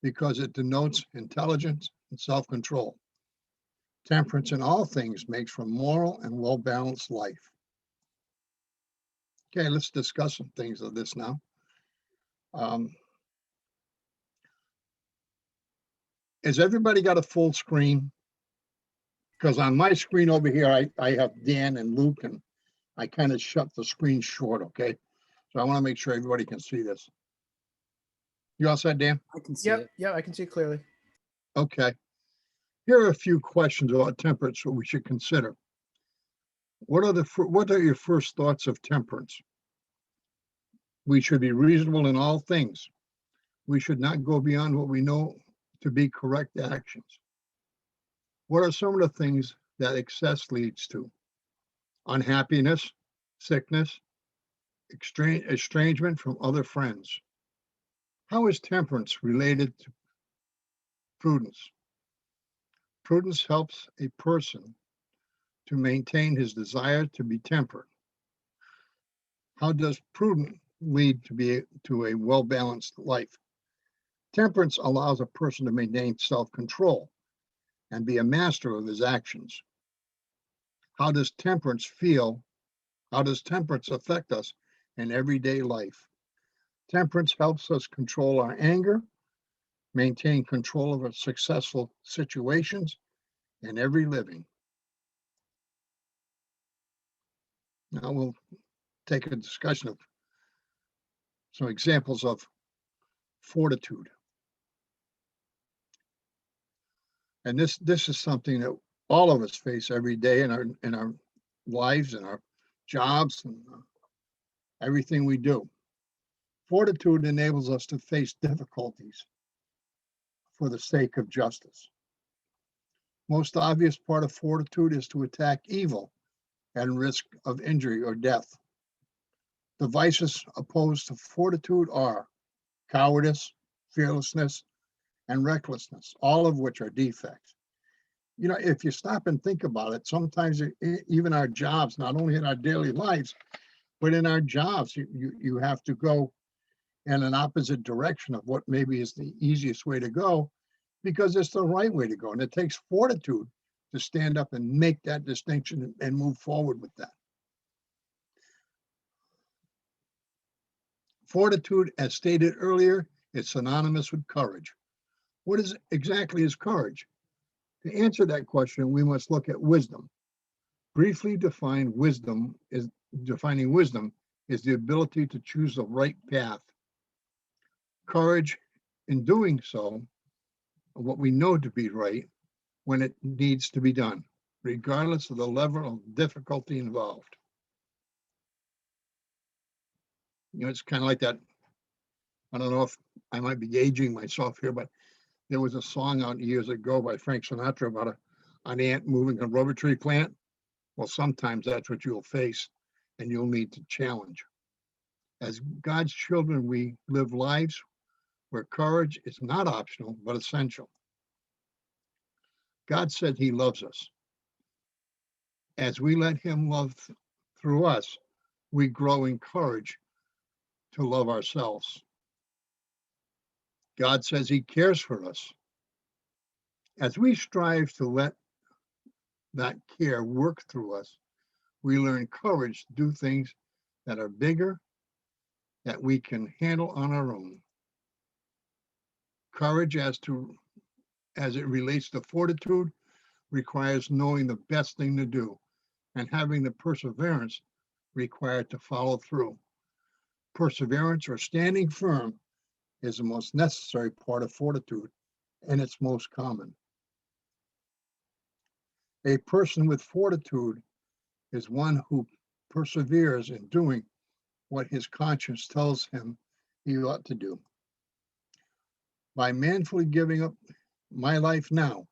because it denotes intelligence and self-control. Temperance in all things makes for moral and well-balanced life. Okay, let's discuss some things of this now. Has everybody got a full screen? Because on my screen over here, I have Dan and Luke, and I kind of shut the screen short, okay? So I want to make sure everybody can see this. You all set, Dan? I can see Yep, it. yeah, I can see it clearly. Okay. Here are a few questions about temperance that we should consider. What are your first thoughts of temperance? We should be reasonable in all things. We should not go beyond what we know to be correct actions. What are some of the things that excess leads to? Unhappiness, sickness, estrangement from other friends. How is temperance related to prudence? Prudence helps a person to maintain his desire to be temperate. How does prudence lead to a well-balanced life? Temperance allows a person to maintain self-control and be a master of his actions. How does temperance affect us in everyday life? Temperance helps us control our anger, maintain control of our successful situations, and every living. Now we'll take a discussion of some examples of fortitude. And this is something that all of us face every day in our lives and our jobs and everything we do. Fortitude enables us to face difficulties for the sake of justice. Most obvious part of fortitude is to attack evil at risk of injury or death. The vices opposed to fortitude are cowardice, fearlessness, and recklessness, all of which are defects. You know, if you stop and think about it, sometimes even our jobs, not only in our daily lives, but in our jobs, you have to go in an opposite direction of what maybe is the easiest way to go, because it's the right way to go. And it takes fortitude to stand up and make that distinction and move forward with that. Fortitude, as stated earlier, is synonymous with courage. What exactly is courage? To answer that question, we must look at wisdom. Briefly defining wisdom is the ability to choose the right path. Courage in doing so, what we know to be right, when it needs to be done, regardless of the level of difficulty involved. You know, it's kind of like that. I don't know if I might be aging myself here, but there was a song out years ago by Frank Sinatra about an ant moving a rubber tree plant. Well, sometimes that's what you'll face, and you'll need to challenge. As God's children, we live lives where courage is not optional, but essential. God said he loves us. As we let him love through us, we grow in courage to love ourselves. God says he cares for us. As we strive to let that care work through us, we learn courage to do things that are bigger, that we can handle on our own. Courage as it relates to fortitude requires knowing the best thing to do and having the perseverance required to follow through. Perseverance or standing firm is the most necessary part of fortitude, and it's most common. A person with fortitude is one who perseveres in doing what his conscience tells him he ought to do. By manfully giving up my life now,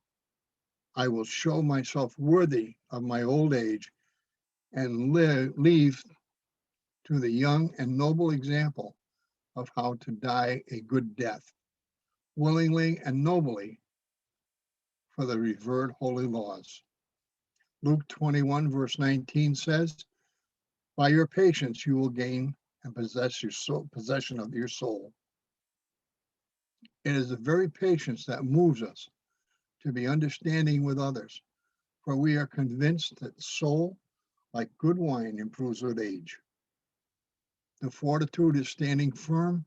I will show myself worthy of my old age and leave to the young and noble example of how to die a good death, willingly and nobly for the revered holy laws. Luke 21 verse 19 says, by your patience you will gain and possession of your soul. It is the very patience that moves us to be understanding with others, for we are convinced that soul, like good wine, improves with age. The fortitude is standing firm,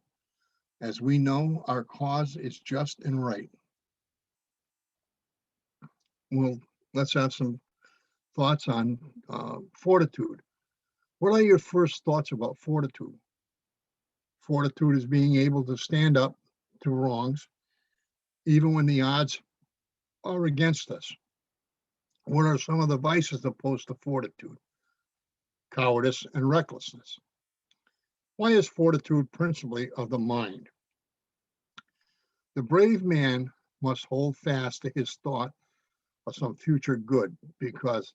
as we know our cause is just and right. Well, let's have some thoughts on fortitude. What are your first thoughts about fortitude? Fortitude is being able to stand up to wrongs, even when the odds are against us. What are some of the vices opposed to fortitude? Cowardice and recklessness. Why is fortitude principally of the mind? The brave man must hold fast to his thought of some future good, because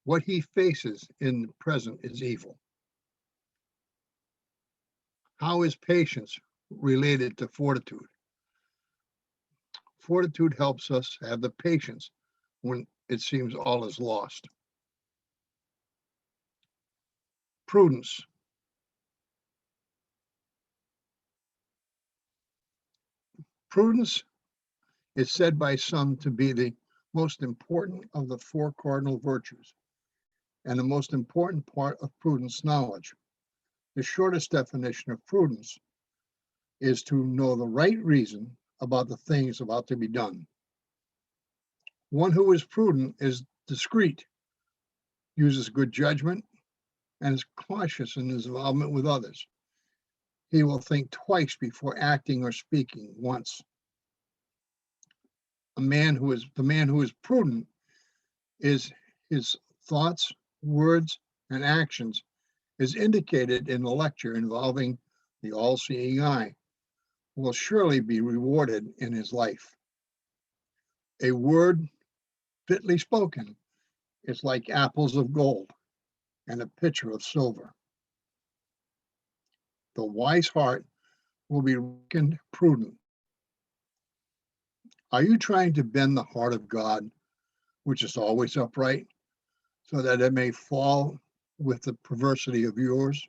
what he faces in the present is evil. How is patience related to fortitude? Fortitude helps us have the patience when it seems all is lost. Prudence. Prudence is said by some to be the most important of the four cardinal virtues and the most important part of prudence knowledge. The shortest definition of prudence is to know the right reason about the things about to be done. One who is prudent is discreet, uses good judgment, and is cautious in his involvement with others. He will think twice before acting or speaking once. The man who is prudent is his thoughts, words, and actions is indicated in the lecture involving the all-seeing eye, will surely be rewarded in his life. A word fitly spoken is like apples of gold and a pitcher of silver. The wise heart will be reckoned prudent. Are you trying to bend the heart of God, which is always upright, so that it may fall with the perversity of yours?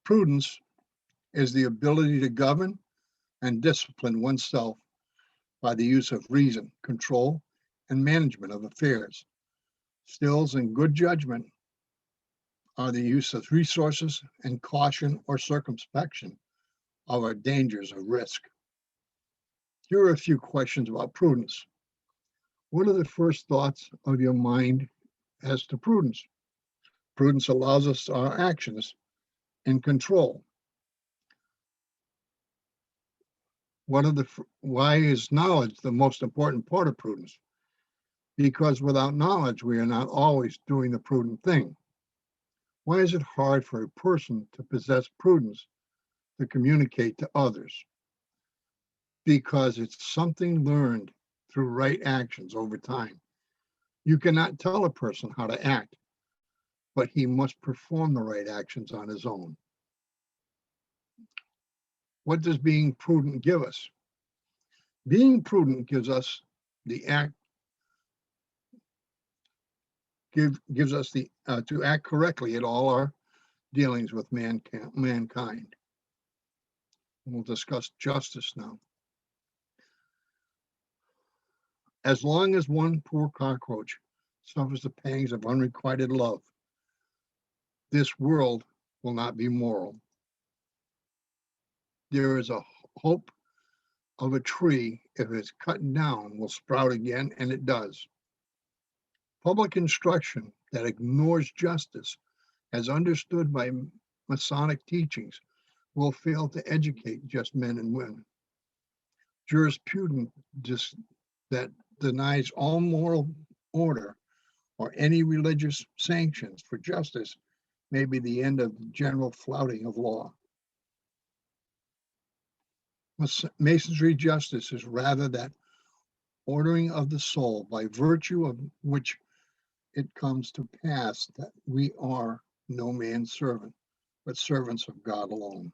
Prudence is the ability to govern and discipline oneself by the use of reason, control, and management of affairs. Stills and good judgment are the use of resources and caution or circumspection of our dangers of risk. Here are a few questions about prudence. What are the first thoughts of your mind as to prudence? Prudence allows us our actions in control. Why is knowledge the most important part of prudence? Because without knowledge, we are not always doing the prudent thing. Why is it hard for a person to possess prudence to communicate to others? Because it's something learned through right actions over time. You cannot tell a person how to act, but he must perform the right actions on his own. What does being prudent give us? Being prudent gives us the gives us the to act correctly at all our dealings with mankind. We'll discuss justice now. As long as one poor cockroach suffers the pangs of unrequited love, this world will not be moral. There is a hope of a tree, if it's cut down, will sprout again, and it does. Public instruction that ignores justice, as understood by Masonic teachings, will fail to educate just men and women. Jurisprudence that denies all moral order or any religious sanctions for justice may be the end of the general flouting of law. Masonry justice is rather that ordering of the soul by virtue of which it comes to pass that we are no man's servant, but servants of God alone.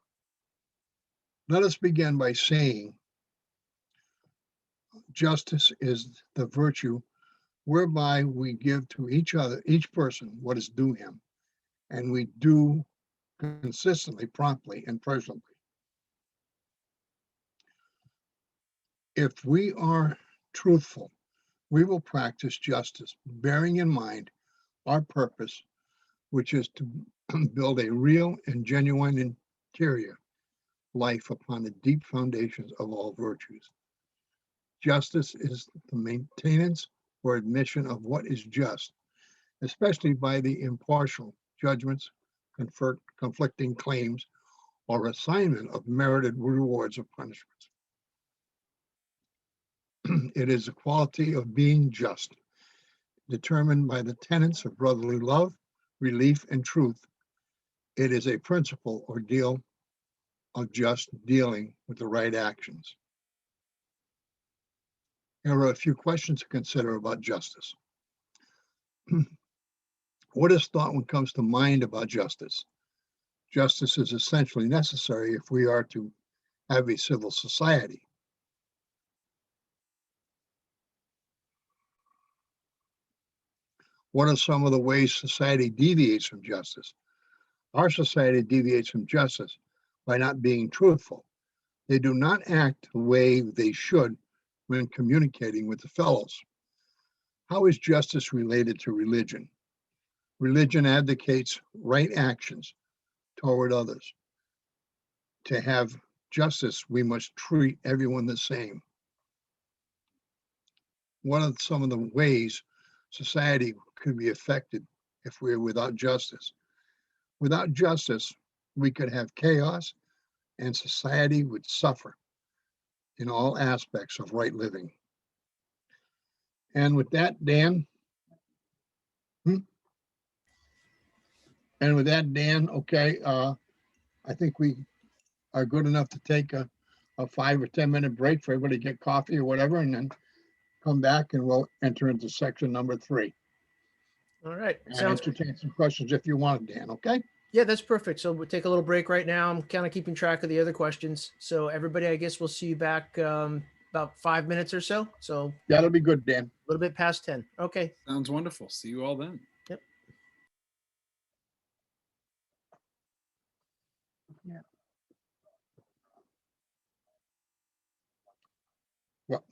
Let us begin by saying justice is the virtue whereby we give to each person what is due him, and we do consistently, promptly, and personally. If we are truthful, we will practice justice, bearing in mind our purpose, which is to build a real and genuine interior life upon the deep foundations of all virtues. Justice is the maintenance or admission of what is just, especially by the impartial judgments, conflicting claims, or assignment of merited rewards or punishments. It is the quality of being just, determined by the tenets of brotherly love, relief, and truth. It is a principle or deal of just dealing with the right actions. Here are a few questions to consider about justice. What is thought when it comes to mind about justice? Justice is essentially necessary if we are to have a civil society. What are some of the ways society deviates from justice? Our society deviates from justice by not being truthful. They do not act the way they should when communicating with the fellows. How is justice related to religion? Religion advocates right actions toward others. To have justice, we must treat everyone the same. What are some of the ways society could be affected if we're without justice. Without justice, we could have chaos and society would suffer in all aspects of right living. And with that, Dan, okay, I think we are good enough to take a 5 or 10 minute break for everybody to get coffee or whatever, and then come back and we'll enter into section number 3. All right. And Sounds entertain some questions if you want, Dan, okay? Yeah, that's perfect. So we'll take a little break right now. I'm kind of keeping track of the other questions. So everybody, I guess we'll see you back about 5 minutes or so. So That'll be good, Dan. a little bit past 10. Okay. Sounds wonderful. See you all then. Yep. Yeah. Well.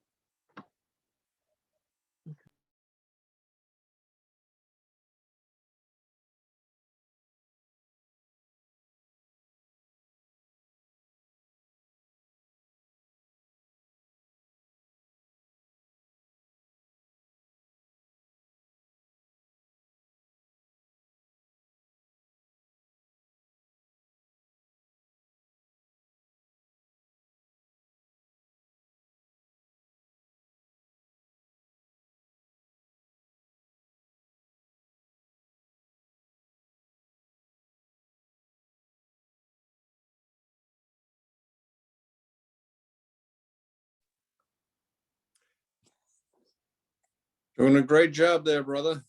Doing a great job there, brother.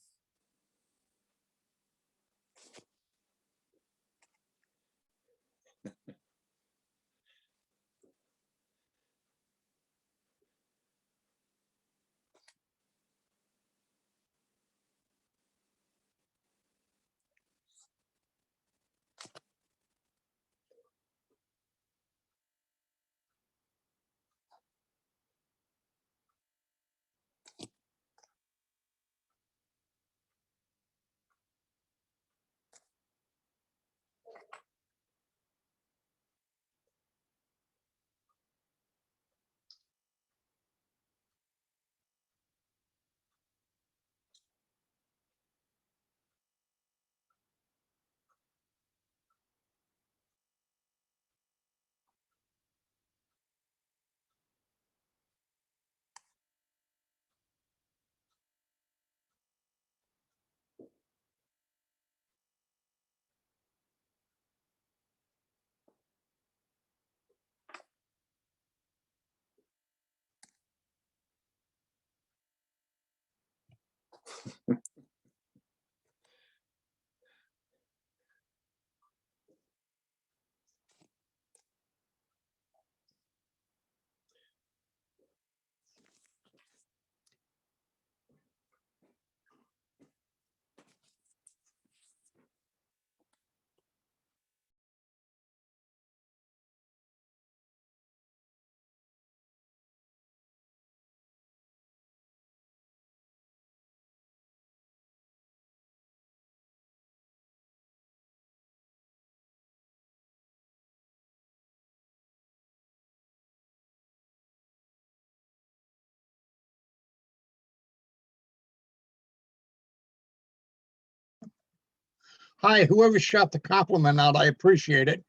Hi, whoever shot the compliment out, I appreciate it.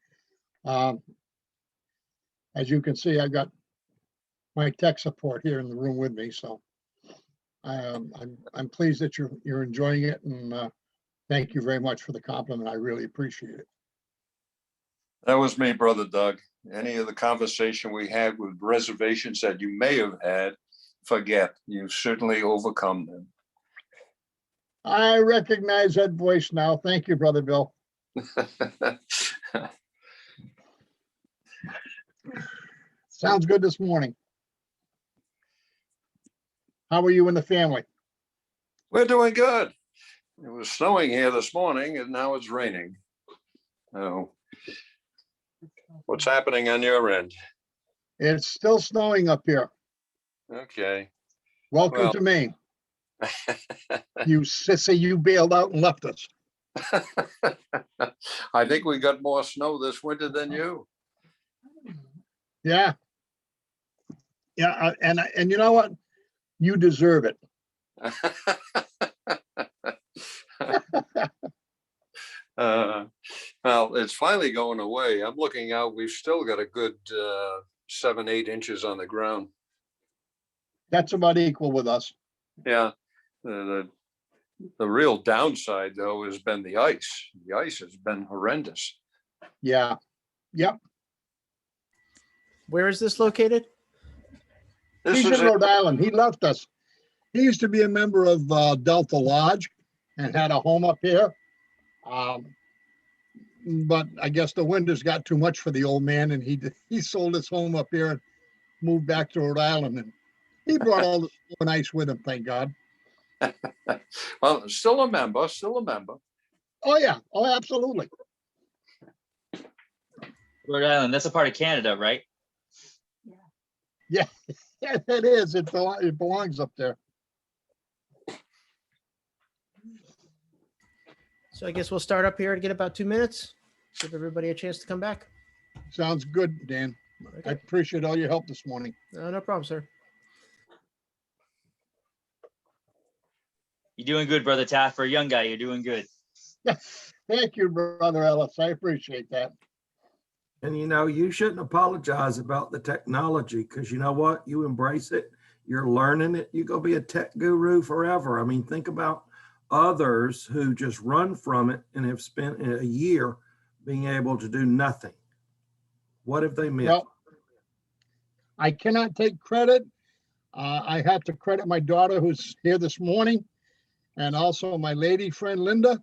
As you can see, I got my tech support here in the room with me, so I'm pleased that you're enjoying it, and thank you very much for the compliment. I really appreciate it. That was me, Brother Doug. Any of the conversation we had with reservations that you may have had, forget. You've certainly overcome them. I recognize that voice now. Thank you, Brother Bill. Sounds good this morning. How are you and the family? We're doing good. It was snowing here this morning and now it's raining. So, what's happening on your end? It's still snowing up here. Okay. Welcome to Maine. You sissy, you bailed out and left us. I think we got more snow this winter than you. Yeah. Yeah, and you know what? You deserve it. Well, it's finally going away. I'm looking out. We've still got a good 7-8 inches on the ground. That's about equal with us. Yeah. The real downside, though, has been the ice. The ice has been horrendous. Yeah. Yep. Where is this located? This He's is in Rhode Island. He left us. He used to be a member of Delta Lodge and had a home up here. But I guess the winters got too much for the old man, and he sold his home up here and moved back to Rhode Island. And he brought all the snow and ice with him, thank God. well, still a member, still a member. Oh, yeah. Oh, absolutely. Rhode Island, that's a part of Canada, right? Yeah, it is. It belongs up there. So I guess we'll start up here to get about 2 minutes. Give everybody a chance to come back. Sounds good, Dan. I Okay. appreciate all your help this morning. No problem, sir. You're doing good, Brother Taft. For a young guy, you're doing good. Thank you, Brother Ellis. I appreciate that. And you know, you shouldn't apologize about the technology, because you know what? You embrace it, you're learning it, you're going to be a tech guru forever. I mean, think about others who just run from it and have spent a year being able to do nothing. What have they missed? Well, I cannot take credit. I have to credit my daughter who's here this morning, and also my lady friend Linda,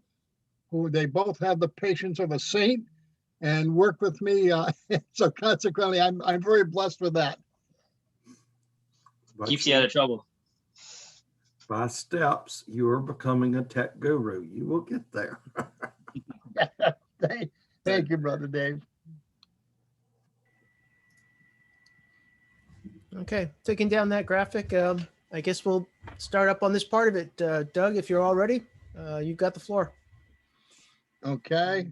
who they both have the patience of a saint and work with me. So consequently, I'm very blessed with that. But Keeps you out of trouble. by steps, you are becoming a tech guru. You will get there. Thank you, Brother Dave. Okay, taking down that graphic. I guess we'll start up on this part of it. Doug, if you're all ready, you've got the floor. Okay.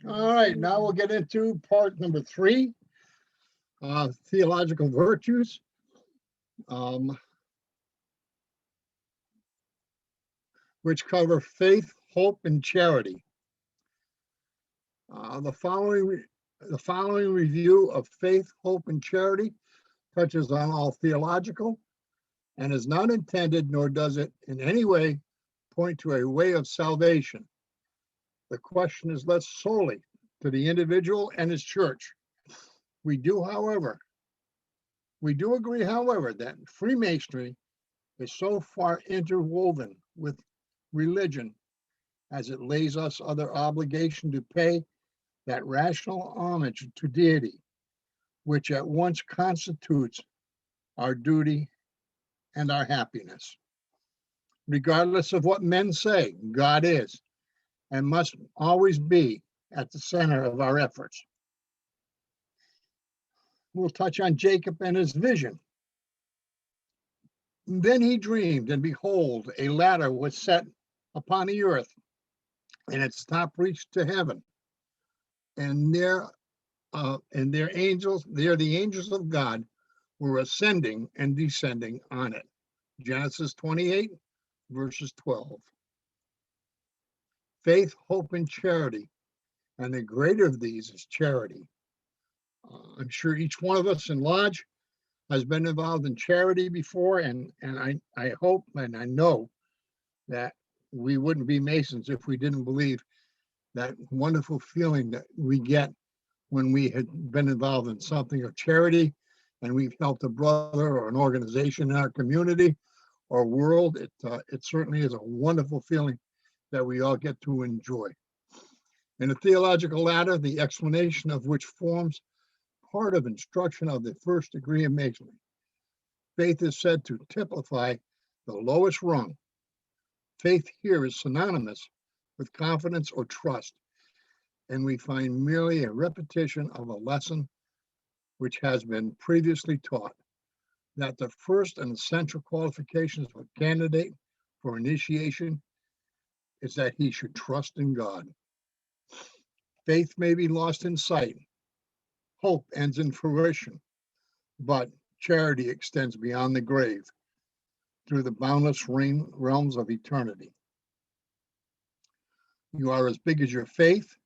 All right, now we'll get into part number 3, Theological Virtues. Which cover faith, hope, and charity. The following review of faith, hope, and charity touches on all theological and is not intended, nor does it in any way point to a way of salvation. The question is left solely to the individual and his church. We do agree, however, that Freemasonry is so far interwoven with religion as it lays us under obligation to pay that rational homage to deity, which at once constitutes our duty and our happiness. Regardless of what men say, God is and must always be at the center of our efforts. We'll touch on Jacob and his vision. Then he dreamed, and behold, a ladder was set upon the earth, and its top reached to heaven. And there the angels of God were ascending and descending on it. Genesis 28, verses 12. Faith, hope, and charity. And the greater of these is charity. I'm sure each one of us in Lodge has been involved in charity before, and I hope and I know that we wouldn't be Masons if we didn't believe that wonderful feeling that we get when we had been involved in something of charity and we've helped a brother or an organization in our community or world. It certainly is a wonderful feeling that we all get to enjoy. In the theological ladder, the explanation of which forms part of instruction of the first degree of Masonry. Faith is said to typify the lowest rung. Faith here is synonymous with confidence or trust, and we find merely a repetition of a lesson which has been previously taught, that the first and essential qualifications of a candidate for initiation is that he should trust in God. Faith may be lost in sight. Hope ends in fruition, but charity extends beyond the grave through the boundless realms of eternity. You are as big as your faith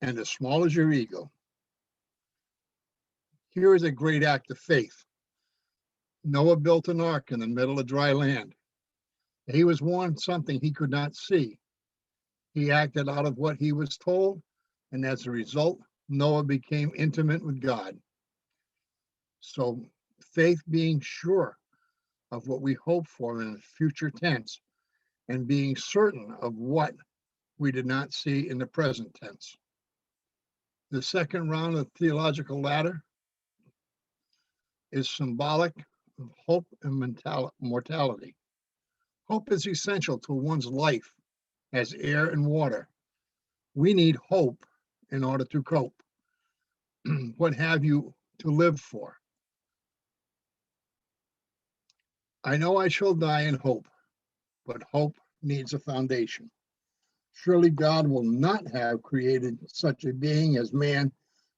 and as small as your ego. Here is a great act of faith. Noah built an ark in the middle of dry land. He was warned something he could not see. He acted out of what he was told, and as a result, Noah became intimate with God. So faith being sure of what we hope for in the future tense, and being certain of what we did not see in the present tense. The second round of the theological ladder is symbolic of hope and mortality. Hope is essential to one's life as air and water. We need hope in order to cope. What have you to live for? I know I shall die in hope, but hope needs a foundation. Surely God will not have created such a being as man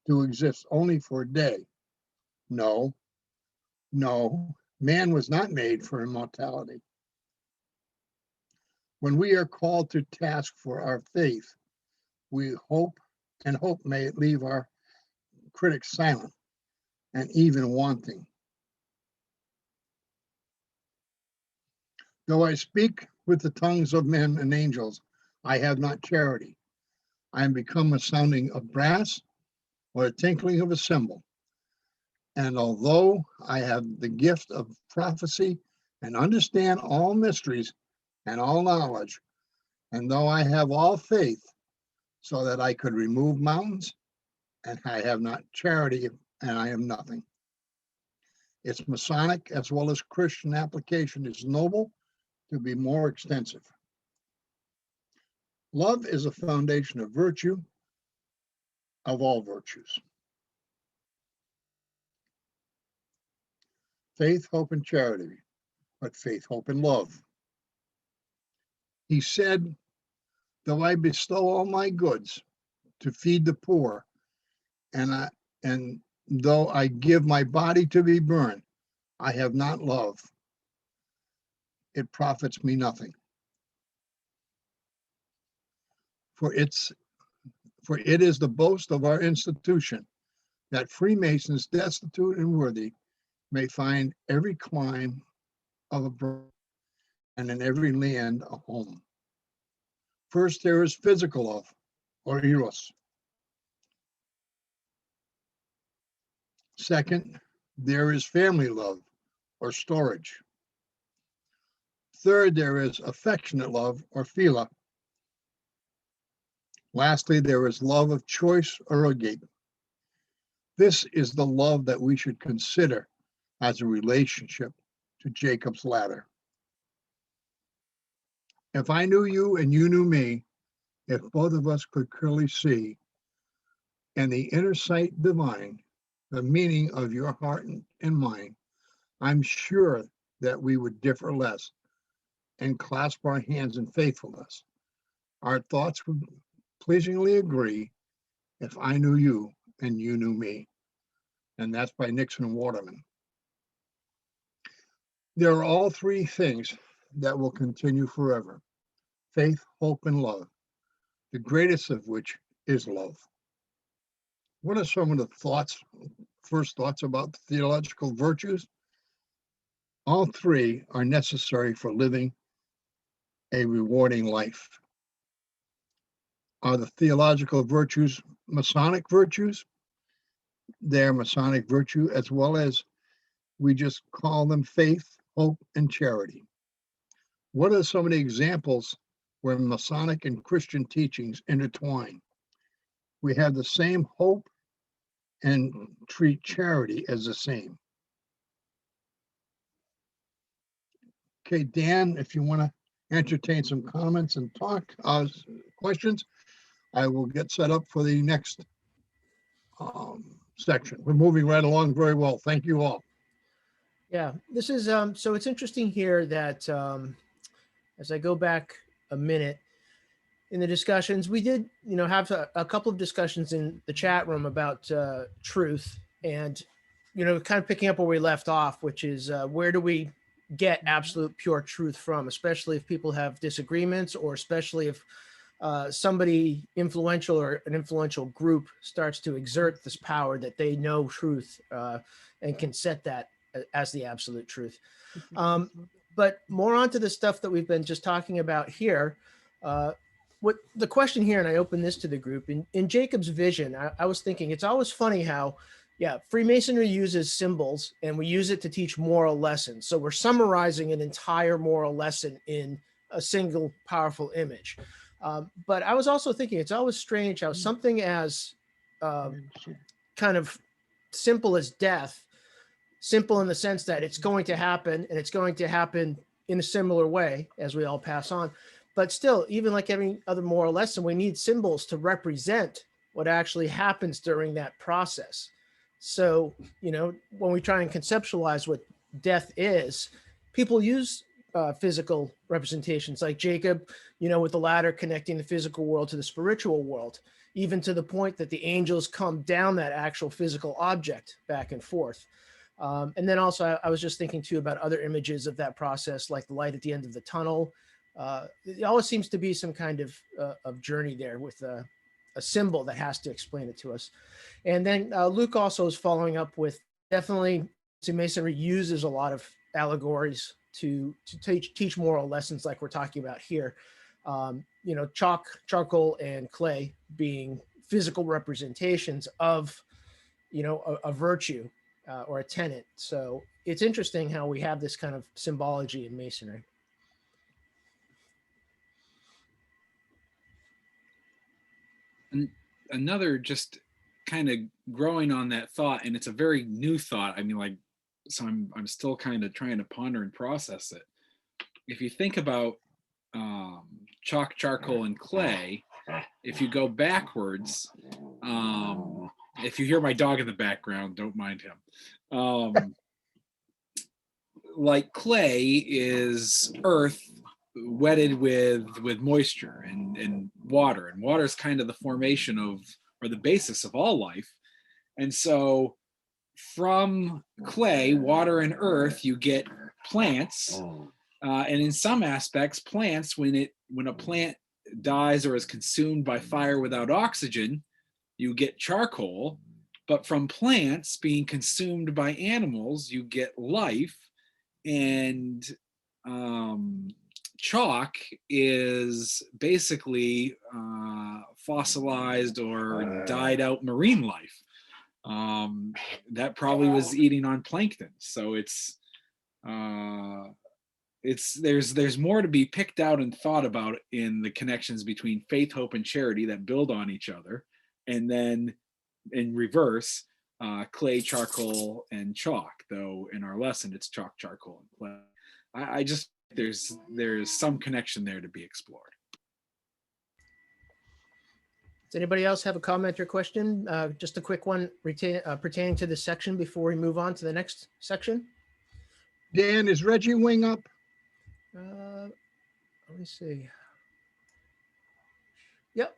to exist only for a day. No, man was not made for immortality. When we are called to task for our faith, we hope, and hope may leave our critics silent and even wanting. Though I speak with the tongues of men and angels, I have not charity. I am become a sounding of brass or a tinkling of a cymbal. And although I have the gift of prophecy and understand all mysteries and all knowledge, and though I have all faith so that I could remove mountains, and I have not charity, and I am nothing. Its Masonic as well as Christian application is noble to be more extensive. Love is a foundation of virtue, of all virtues. Faith, hope, and charity, but faith, hope, and love. He said, though I bestow all my goods to feed the poor, and though I give my body to be burned, I have not love. It profits me nothing. For it is the boast of our institution that Freemasons destitute and worthy may find every clime of a brother and in every land a home. First, there is physical love, or eros. Second, there is family love, or storage. Third, there is affectionate love, or philia. Lastly, there is love of choice, or agape. This is the love that we should consider as a relationship to Jacob's ladder. If I knew you and you knew me, if both of us could clearly see, and the inner sight divine, the meaning of your heart and mind, I'm sure that we would differ less and clasp our hands in faithfulness. Our thoughts would pleasingly agree if I knew you and you knew me. And that's by Nixon and Waterman. There are all three things that will continue forever: faith, hope, and love, the greatest of which is love. What are some of the first thoughts about the theological virtues? All three are necessary for living a rewarding life. Are the theological virtues Masonic virtues? They're Masonic virtue, as well as we just call them faith, hope, and charity. What are some of the examples where Masonic and Christian teachings intertwine? We have the same hope and treat charity as the same. Okay, Dan, if you want to entertain some comments and talk, questions, I will get set up for the next section. We're moving right along very well. Thank you all. Yeah, this is so it's interesting here that as I go back a minute, in the discussions. We did, have a couple of discussions in the chat room about truth, and, kind of picking up where we left off, which is where do we get absolute pure truth from, especially if people have disagreements, or especially if somebody influential or an influential group starts to exert this power that they know truth and can set that as the absolute truth. But more onto the stuff that we've been just talking about here. What the question here, and I open this to the group, in Jacob's vision, I was thinking it's always funny how, Freemasonry uses symbols and we use it to teach moral lessons. So we're summarizing an entire moral lesson in a single powerful image. But I was also thinking it's always strange how something as kind of simple as death, simple in the sense that it's going to happen, and it's going to happen in a similar way as we all pass on. But still, even like every other moral lesson, we need symbols to represent what actually happens during that process. So, when we try and conceptualize what death is, people use physical representations like Jacob, with the ladder connecting the physical world to the spiritual world, even to the point that the angels come down that actual physical object back and forth. And then also I was just thinking too about other images of that process, like the light at the end of the tunnel. It always seems to be some kind of journey there with a symbol that has to explain it to us. And then Luke also is following up with, definitely Masonry uses a lot of allegories to teach moral lessons like we're talking about here. Chalk, charcoal, and clay being physical representations of, a virtue or a tenet. So it's interesting how we have this kind of symbology in Masonry. And another, just kind of growing on that thought, and it's a very new thought. I mean, so I'm still kind of trying to ponder and process it. If you think about chalk, charcoal, and clay, if you go backwards, if you hear my dog in the background, don't mind him. Like clay is earth wetted with moisture and water, and water is kind of the formation of, or the basis of, all life. And so from clay, water, and earth, you get plants. And in some aspects, plants, when a plant dies or is consumed by fire without oxygen, you get charcoal. But from plants being consumed by animals, you get life. And chalk is basically fossilized or died out marine life that probably was eating on plankton. So there's more to be picked out and thought about in the connections between faith, hope, and charity that build on each other. And then in reverse, clay, charcoal, and chalk, though in our lesson it's chalk, charcoal, and clay. I just, there's some connection there to be explored. Does anybody else have a comment or question? Just a quick one pertaining to this section before we move on to the next section. Dan, is Reggie Wing up? Let me see. Yep.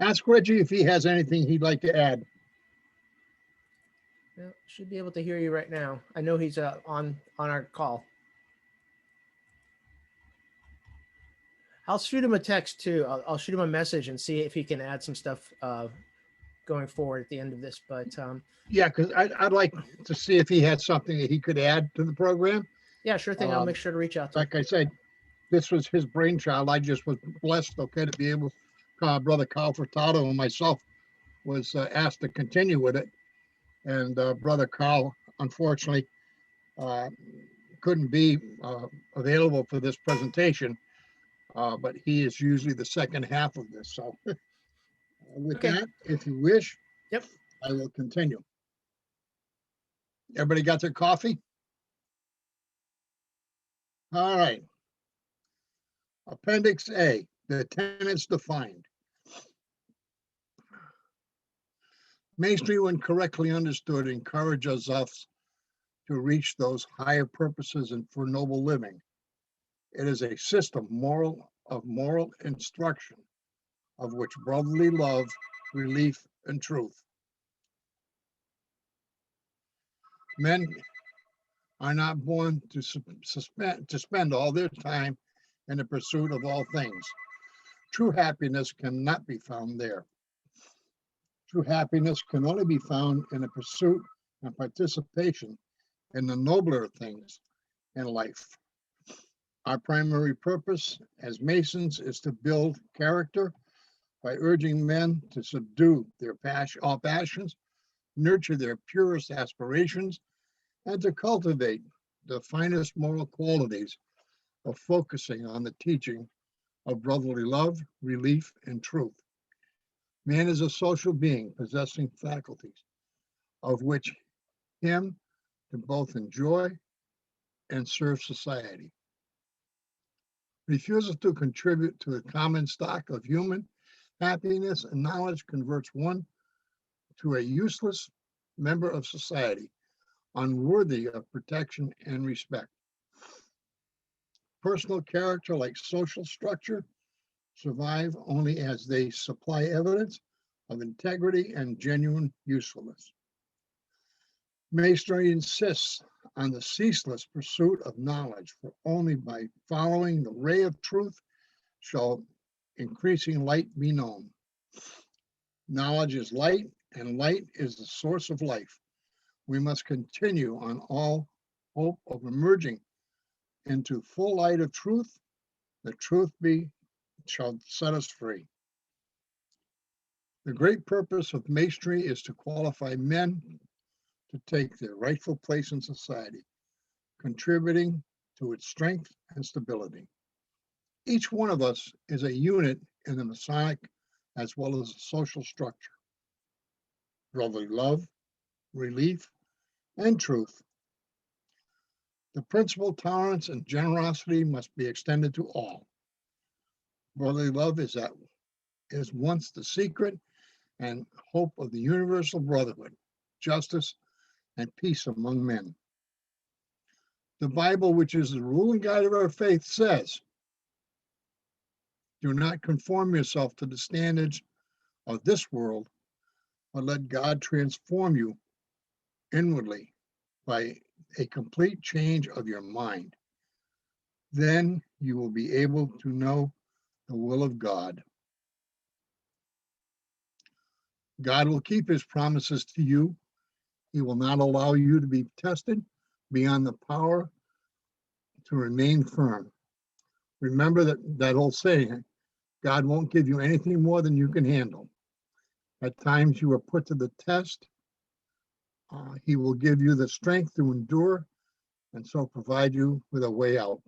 Ask Reggie if he has anything he'd like to add. Yeah, should be able to hear you right now. I know he's on our call. I'll shoot him a text too. I'll shoot him a message and see if he can add some stuff going forward at the end of this. But yeah, because I'd like to see if he had something that he could add to the program. Yeah, sure thing. I'll make sure to reach out to him. Like I said, this was his brainchild. I just was blessed, to be able, Brother Carl Furtado and myself was asked to continue with it. And Brother Carl, unfortunately, couldn't be available for this presentation, but he is usually the second half of this. So with that, if you wish, yep, I will continue. Everybody got their coffee? All right. Appendix A, the tenets defined. Masonry, when correctly understood, encourages us to reach those higher purposes and for noble living. It is a system, moral of moral instruction, of which brotherly love, relief, and truth. Men are not born to spend all their time in the pursuit of all things. True happiness cannot be found there. True happiness can only be found in a pursuit and participation in the nobler things in life. Our primary purpose as Masons is to build character by urging men to subdue all passions, nurture their purest aspirations, and to cultivate the finest moral qualities of focusing on the teaching of brotherly love, relief, and truth. Man is a social being possessing faculties, of which him to both enjoy and serve society. Refusal to contribute to the common stock of human happiness and knowledge converts one to a useless member of society, unworthy of protection and respect. Personal character, like social structure, survive only as they supply evidence of integrity and genuine usefulness. Masonry insists on the ceaseless pursuit of knowledge, for only by following the ray of truth shall increasing light be known. Knowledge is light, and light is the source of life. We must continue on all hope of emerging into full light of truth. The truth shall set us free. The great purpose of Masonry is to qualify men to take their rightful place in society, contributing to its strength and stability. Each one of us is a unit in the Masonic as well as the social structure. Brotherly love, relief, and truth. The principle, tolerance, and generosity must be extended to all. Brotherly love is once the secret and hope of the universal brotherhood, justice, and peace among men. The Bible, which is the rule and guide of our faith, says, "Do not conform yourself to the standards of this world, but let God transform you inwardly by a complete change of your mind. Then you will be able to know the will of God." God will keep his promises to you. He will not allow you to be tested beyond the power to remain firm. Remember that old saying, God won't give you anything more than you can handle. At times you are put to the test. He will give you the strength to endure and so provide you with a way out.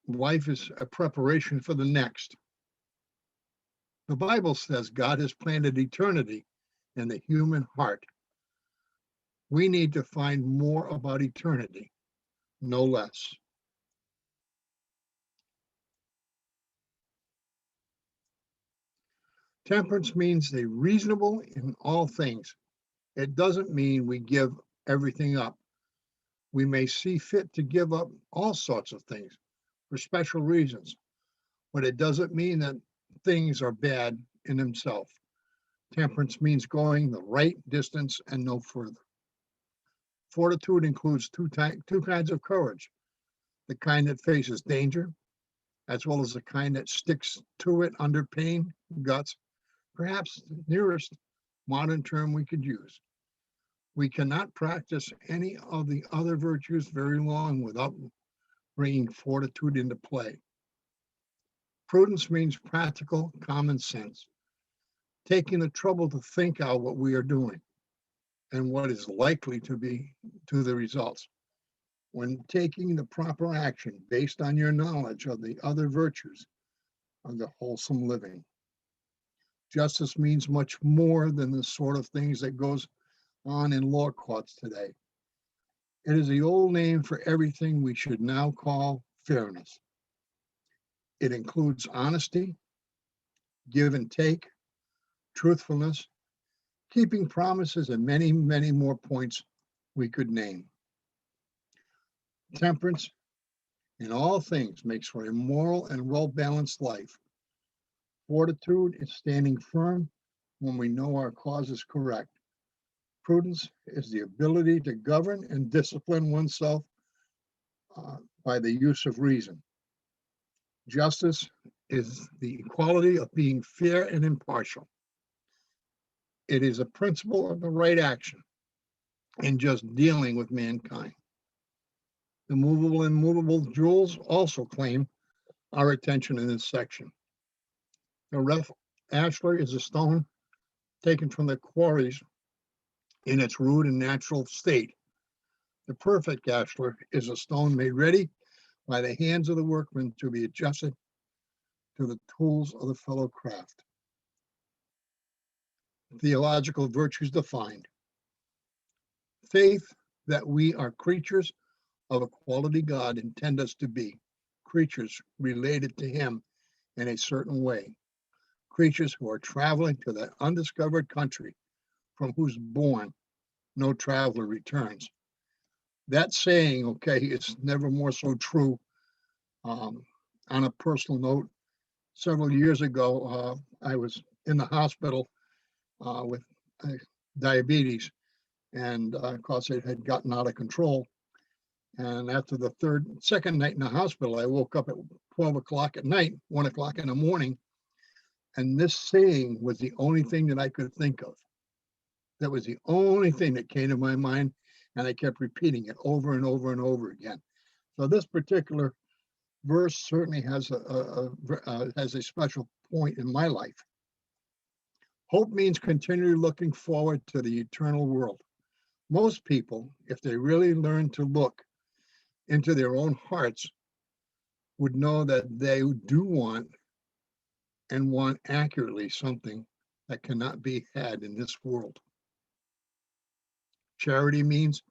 Life is a preparation for the next. The Bible says God has planted eternity in the human heart. We need to find more about eternity, no less. Temperance means a reasonable in all things. It doesn't mean we give everything up. We may see fit to give up all sorts of things for special reasons, but it doesn't mean that things are bad in themselves. Temperance means going the right distance and no further. Fortitude includes two kinds of courage: the kind that faces danger, as well as the kind that sticks to it under pain, guts, perhaps the nearest modern term we could use. We cannot practice any of the other virtues very long without bringing fortitude into play. Prudence means practical common sense, taking the trouble to think out what we are doing and what is likely to be to the results. When taking the proper action based on your knowledge of the other virtues of the wholesome living. Justice means much more than the sort of things that goes on in law courts today. It is the old name for everything we should now call fairness. It includes honesty, give and take, truthfulness, keeping promises, and many, many more points we could name. Temperance in all things makes for a moral and well-balanced life. Fortitude is standing firm when we know our cause is correct. Prudence is the ability to govern and discipline oneself by the use of reason. Justice is the equality of being fair and impartial. It is a principle of the right action in just dealing with mankind. The movable and movable jewels also claim our attention in this section. The rough ashlar is a stone taken from the quarries in its rude and natural state. The perfect ashlar is a stone made ready by the hands of the workman to be adjusted to the tools of the fellow craft. Theological virtues defined. Faith that we are creatures of a quality God intend us to be, creatures related to him in a certain way, creatures who are traveling to that undiscovered country from whose bourne no traveler returns. That saying, okay, is never more so true. On a personal note, several years ago, I was in the hospital with diabetes, and of course it had gotten out of control. And after the second night in the hospital, I woke up at 12 o'clock at night, 1 o'clock in the morning, and this saying was the only thing that I could think of. That was the only thing that came to my mind, and I kept repeating it over and over and over again. So this particular verse certainly has a special point in my life. Hope means continually looking forward to the eternal world. Most people, if they really learn to look into their own hearts, would know that they do want and want accurately something that cannot be had in this world. Charity means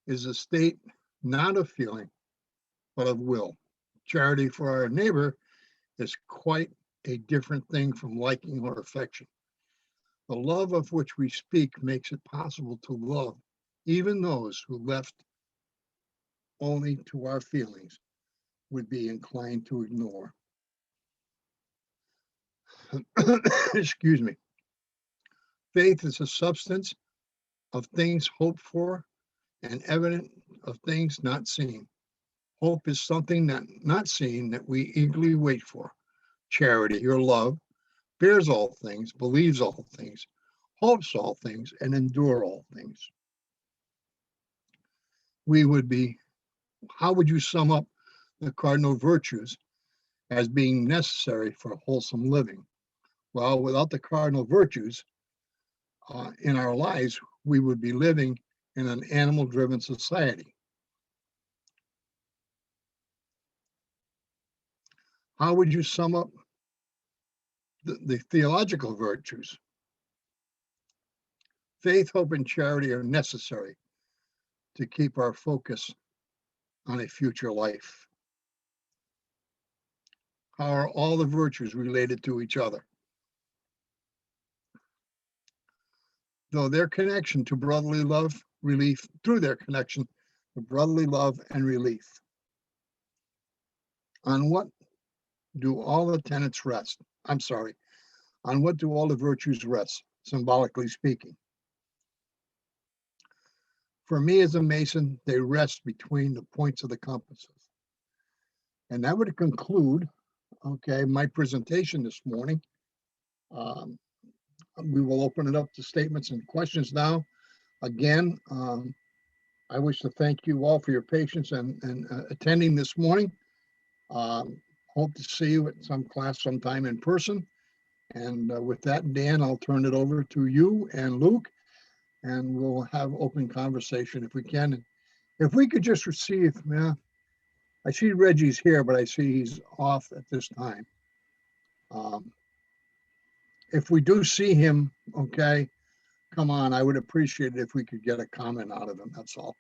is a state not of feeling, but of will. Charity for our neighbor is quite a different thing from liking or affection. The love of which we speak makes it possible to love even those who left only to our feelings would be inclined to ignore. Excuse me. Faith is a substance of things hoped for and evidence of things not seen. Hope is something not seen that we eagerly wait for. Charity, your love, bears all things, believes all things, hopes all things, and endure all things. How would you sum up the cardinal virtues as being necessary for wholesome living? Well, without the cardinal virtues in our lives, we would be living in an animal-driven society. How would you sum up the theological virtues? Faith, hope, and charity are necessary to keep our focus on a future life. How are all the virtues related to each other? Through their connection to brotherly love and relief. On what do all the tenets rest? On what do all the virtues rest, symbolically speaking? For me as a Mason, they rest between the points of the compasses. And that would conclude, my presentation this morning. We will open it up to statements and questions now. Again, I wish to thank you all for your patience and attending this morning. Hope to see you at some class sometime in person. And with that, Dan, I'll turn it over to you and Luke, and we'll have open conversation if we can. If we could just receive, I see Reggie's here, but I see he's off at this time. If we do see him, come on, I would appreciate it if we could get a comment out of him, that's all.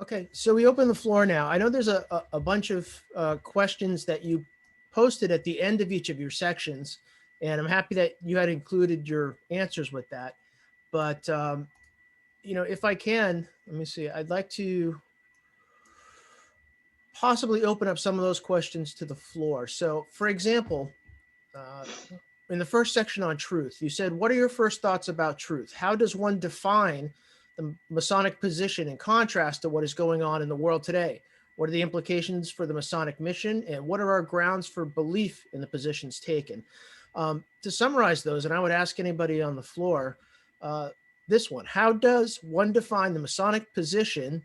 Okay, so we open the floor now. I know there's a bunch of questions that you posted at the end of each of your sections, and I'm happy that you had included your answers with that. But, if I can, let me see, I'd like to possibly open up some of those questions to the floor. So, for example, in the first section on truth, you said, what are your first thoughts about truth? How does one define the Masonic position in contrast to what is going on in the world today? What are the implications for the Masonic mission? And what are our grounds for belief in the positions taken? To summarize those, and I would ask anybody on the floor, this one, how does one define the Masonic position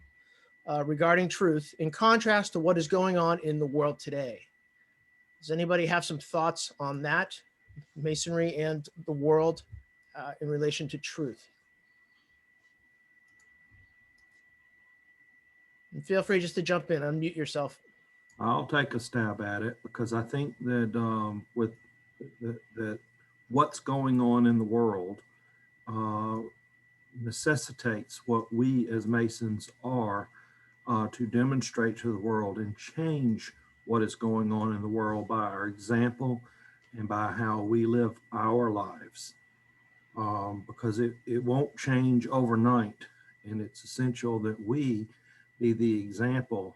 regarding truth in contrast to what is going on in the world today? Does anybody have some thoughts on that, Masonry and the world in relation to truth? And feel free just to jump in, unmute yourself. I'll take a stab at it because I think that that what's going on in the world necessitates what we as Masons are to demonstrate to the world and change what is going on in the world by our example and by how we live our lives. Because it won't change overnight, and it's essential that we be the example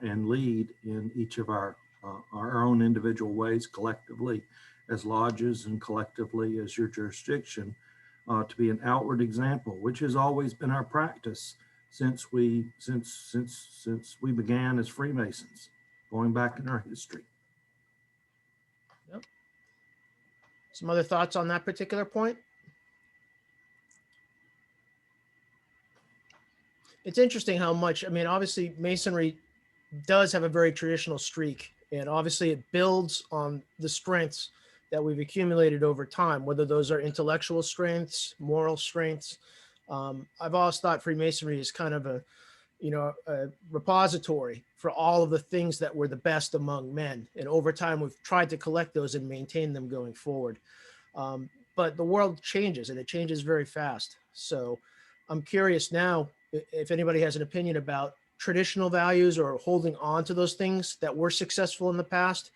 and lead in each of our own individual ways, collectively as lodges and collectively as your jurisdiction, to be an outward example, which has always been our practice since we began as Freemasons, going back in our history. Yep. Some other thoughts on that particular point? It's interesting how much, I mean, obviously Masonry does have a very traditional streak, and obviously it builds on the strengths that we've accumulated over time, whether those are intellectual strengths, moral strengths. I've always thought Freemasonry is kind of a repository for all of the things that were the best among men. And over time, we've tried to collect those and maintain them going forward. But the world changes, and it changes very fast. So I'm curious now if anybody has an opinion about traditional values or holding on to those things that were successful in the past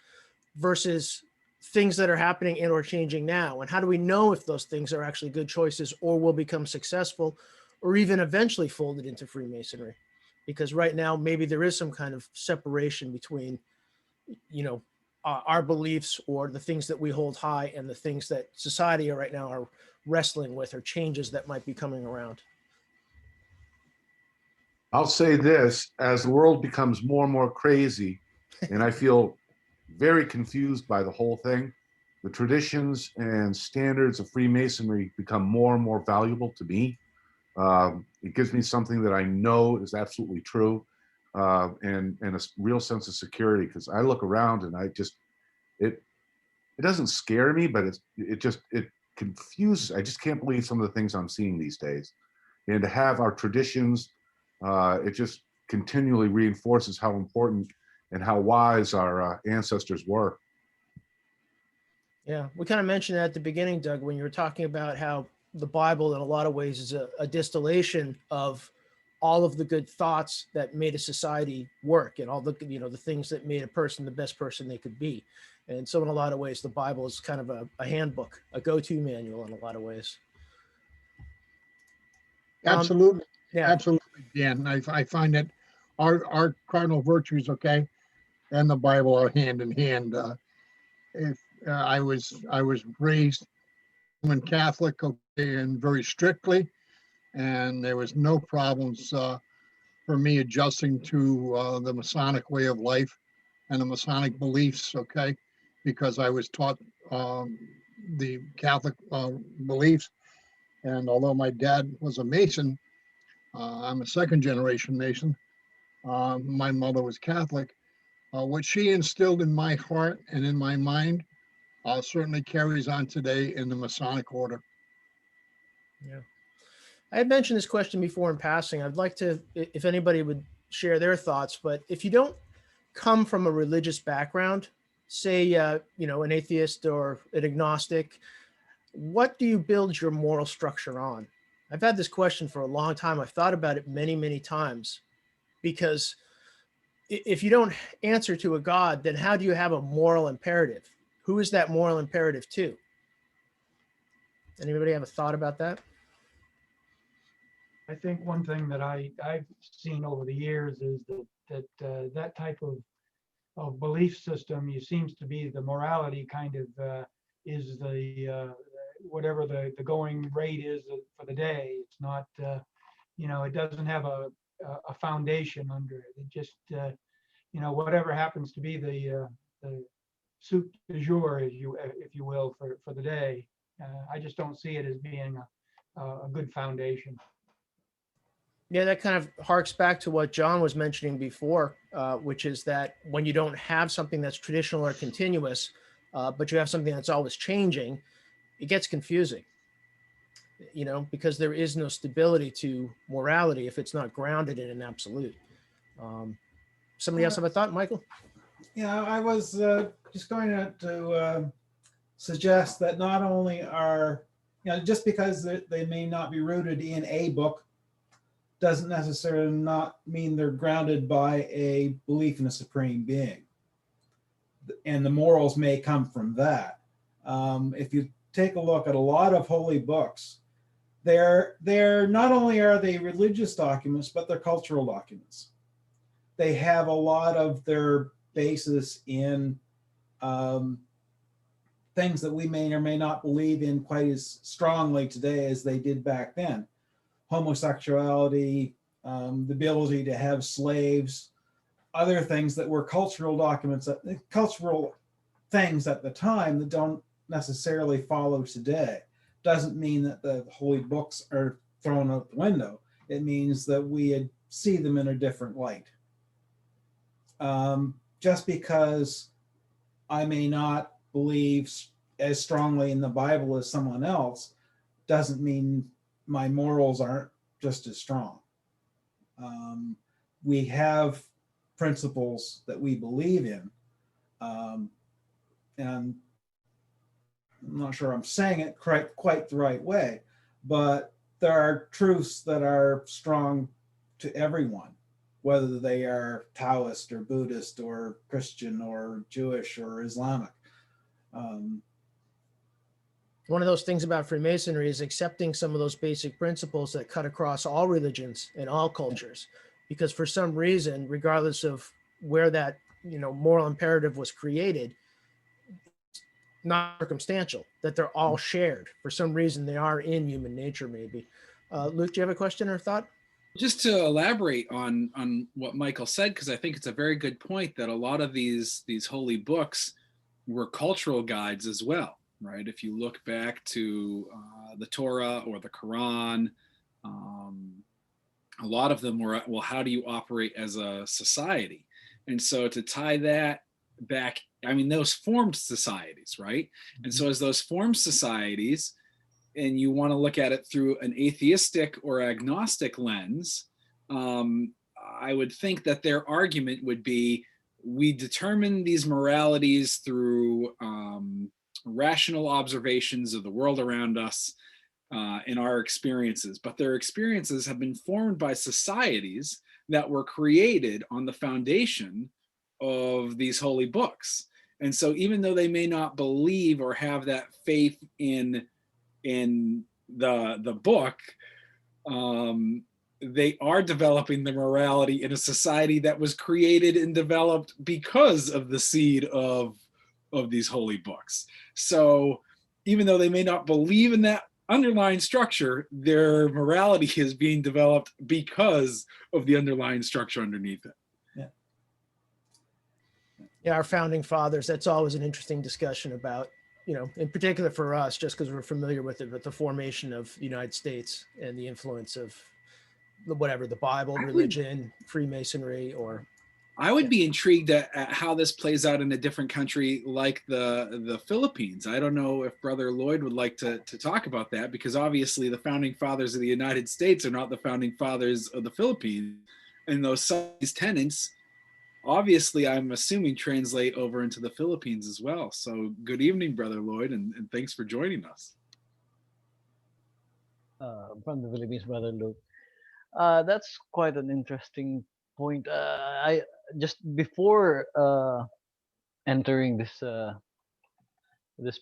versus things that are happening and or changing now. And how do we know if those things are actually good choices or will become successful or even eventually folded into Freemasonry? Because right now, maybe there is some kind of separation between, our beliefs or the things that we hold high and the things that society right now are wrestling with, or changes that might be coming around. I'll say this, as the world becomes more and more crazy, and I feel very confused by the whole thing, the traditions and standards of Freemasonry become more and more valuable to me. It gives me something that I know is absolutely true, and a real sense of security, because I look around and it doesn't scare me, but it confuses. I just can't believe some of the things I'm seeing these days. And to have our traditions, it just continually reinforces how important and how wise our ancestors were. Yeah, we kind of mentioned that at the beginning, Doug, when you were talking about how the Bible in a lot of ways is a distillation of all of the good thoughts that made a society work, and all the, the things that made a person the best person they could be. And so in a lot of ways, the Bible is kind of a handbook, a go-to manual in a lot of ways. Absolutely. Yeah. Absolutely, Dan. I find that our cardinal virtues, okay, and the Bible are hand in hand. I was raised Roman Catholic, okay, and very strictly, and there was no problems for me adjusting to the Masonic way of life and the Masonic beliefs, okay, because I was taught the Catholic beliefs. And although my dad was a Mason, I'm a second generation Mason. My mother was Catholic. What she instilled in my heart and in my mind certainly carries on today in the Masonic order. Yeah. I had mentioned this question before in passing. I'd like to, if anybody would share their thoughts, but if you don't come from a religious background, say, an atheist or an agnostic, what do you build your moral structure on? I've had this question for a long time. I've thought about it many, many times, because if you don't answer to a God, then how do you have a moral imperative? Who is that moral imperative to? Anybody have a thought about that? I think one thing that I've seen over the years is that that type of belief system, seems to be the morality kind of is the whatever the going rate is for the day. It's not, it doesn't have a foundation under it. It just, whatever happens to be the soup du jour, if you will, for the day. I just don't see it as being a good foundation. Yeah, that kind of harks back to what John was mentioning before, which is that when you don't have something that's traditional or continuous, but you have something that's always changing, it gets confusing, because there is no stability to morality if it's not grounded in an absolute. Somebody else have a thought, Michael? Yeah, I was just going to suggest that not only are, just because they may not be rooted in a book, doesn't necessarily not mean they're grounded by a belief in a supreme being. And the morals may come from that. If you take a look at a lot of holy books, they're not only are they religious documents, but they're cultural documents. They have a lot of their basis in things that we may or may not believe in quite as strongly today as they did back then. Homosexuality, the ability to have slaves, other things that were cultural documents, cultural things at the time that don't necessarily follow today. Doesn't mean that the holy books are thrown out the window. It means that we see them in a different light. Just because I may not believe as strongly in the Bible as someone else doesn't mean my morals aren't just as strong. We have principles that we believe in, and I'm not sure I'm saying it quite the right way, but there are truths that are strong to everyone, whether they are Taoist or Buddhist or Christian or Jewish or Islamic. One of those things about Freemasonry is accepting some of those basic principles that cut across all religions and all cultures, because for some reason, regardless of where that moral imperative was created, not circumstantial, that they're all shared. For some reason, they are in human nature, maybe. Luke, do you have a question or thought? Just to elaborate on what Michael said, because I think it's a very good point that a lot of these holy books were cultural guides as well. Right? If you look back to the Torah or the Quran, a lot of them were, well, how do you operate as a society? And so to tie that back, I mean, those formed societies, right? And so as those formed societies, and you want to look at it through an atheistic or agnostic lens, I would think that their argument would be, we determine these moralities through rational observations of the world around us in our experiences, but their experiences have been formed by societies that were created on the foundation of these holy books. And so even though they may not believe or have that faith in the book, they are developing the morality in a society that was created and developed because of the seed of these holy books. So even though they may not believe in that underlying structure, their morality is being developed because of the underlying structure underneath it. Yeah, our founding fathers, that's always an interesting discussion about, in particular for us, just because we're familiar with it, but the formation of the United States and the influence of the Bible, religion, Freemasonry, or... I would be intrigued at how this plays out in a different country like the Philippines. I don't know if Brother Lloyd would like to talk about that, because obviously the founding fathers of the United States are not the founding fathers of the Philippines. And these tenets, obviously, I'm assuming, translate over into the Philippines as well. So good evening, Brother Lloyd, and thanks for joining us. From the Philippines, Brother Luke. That's quite an interesting point. I just before entering this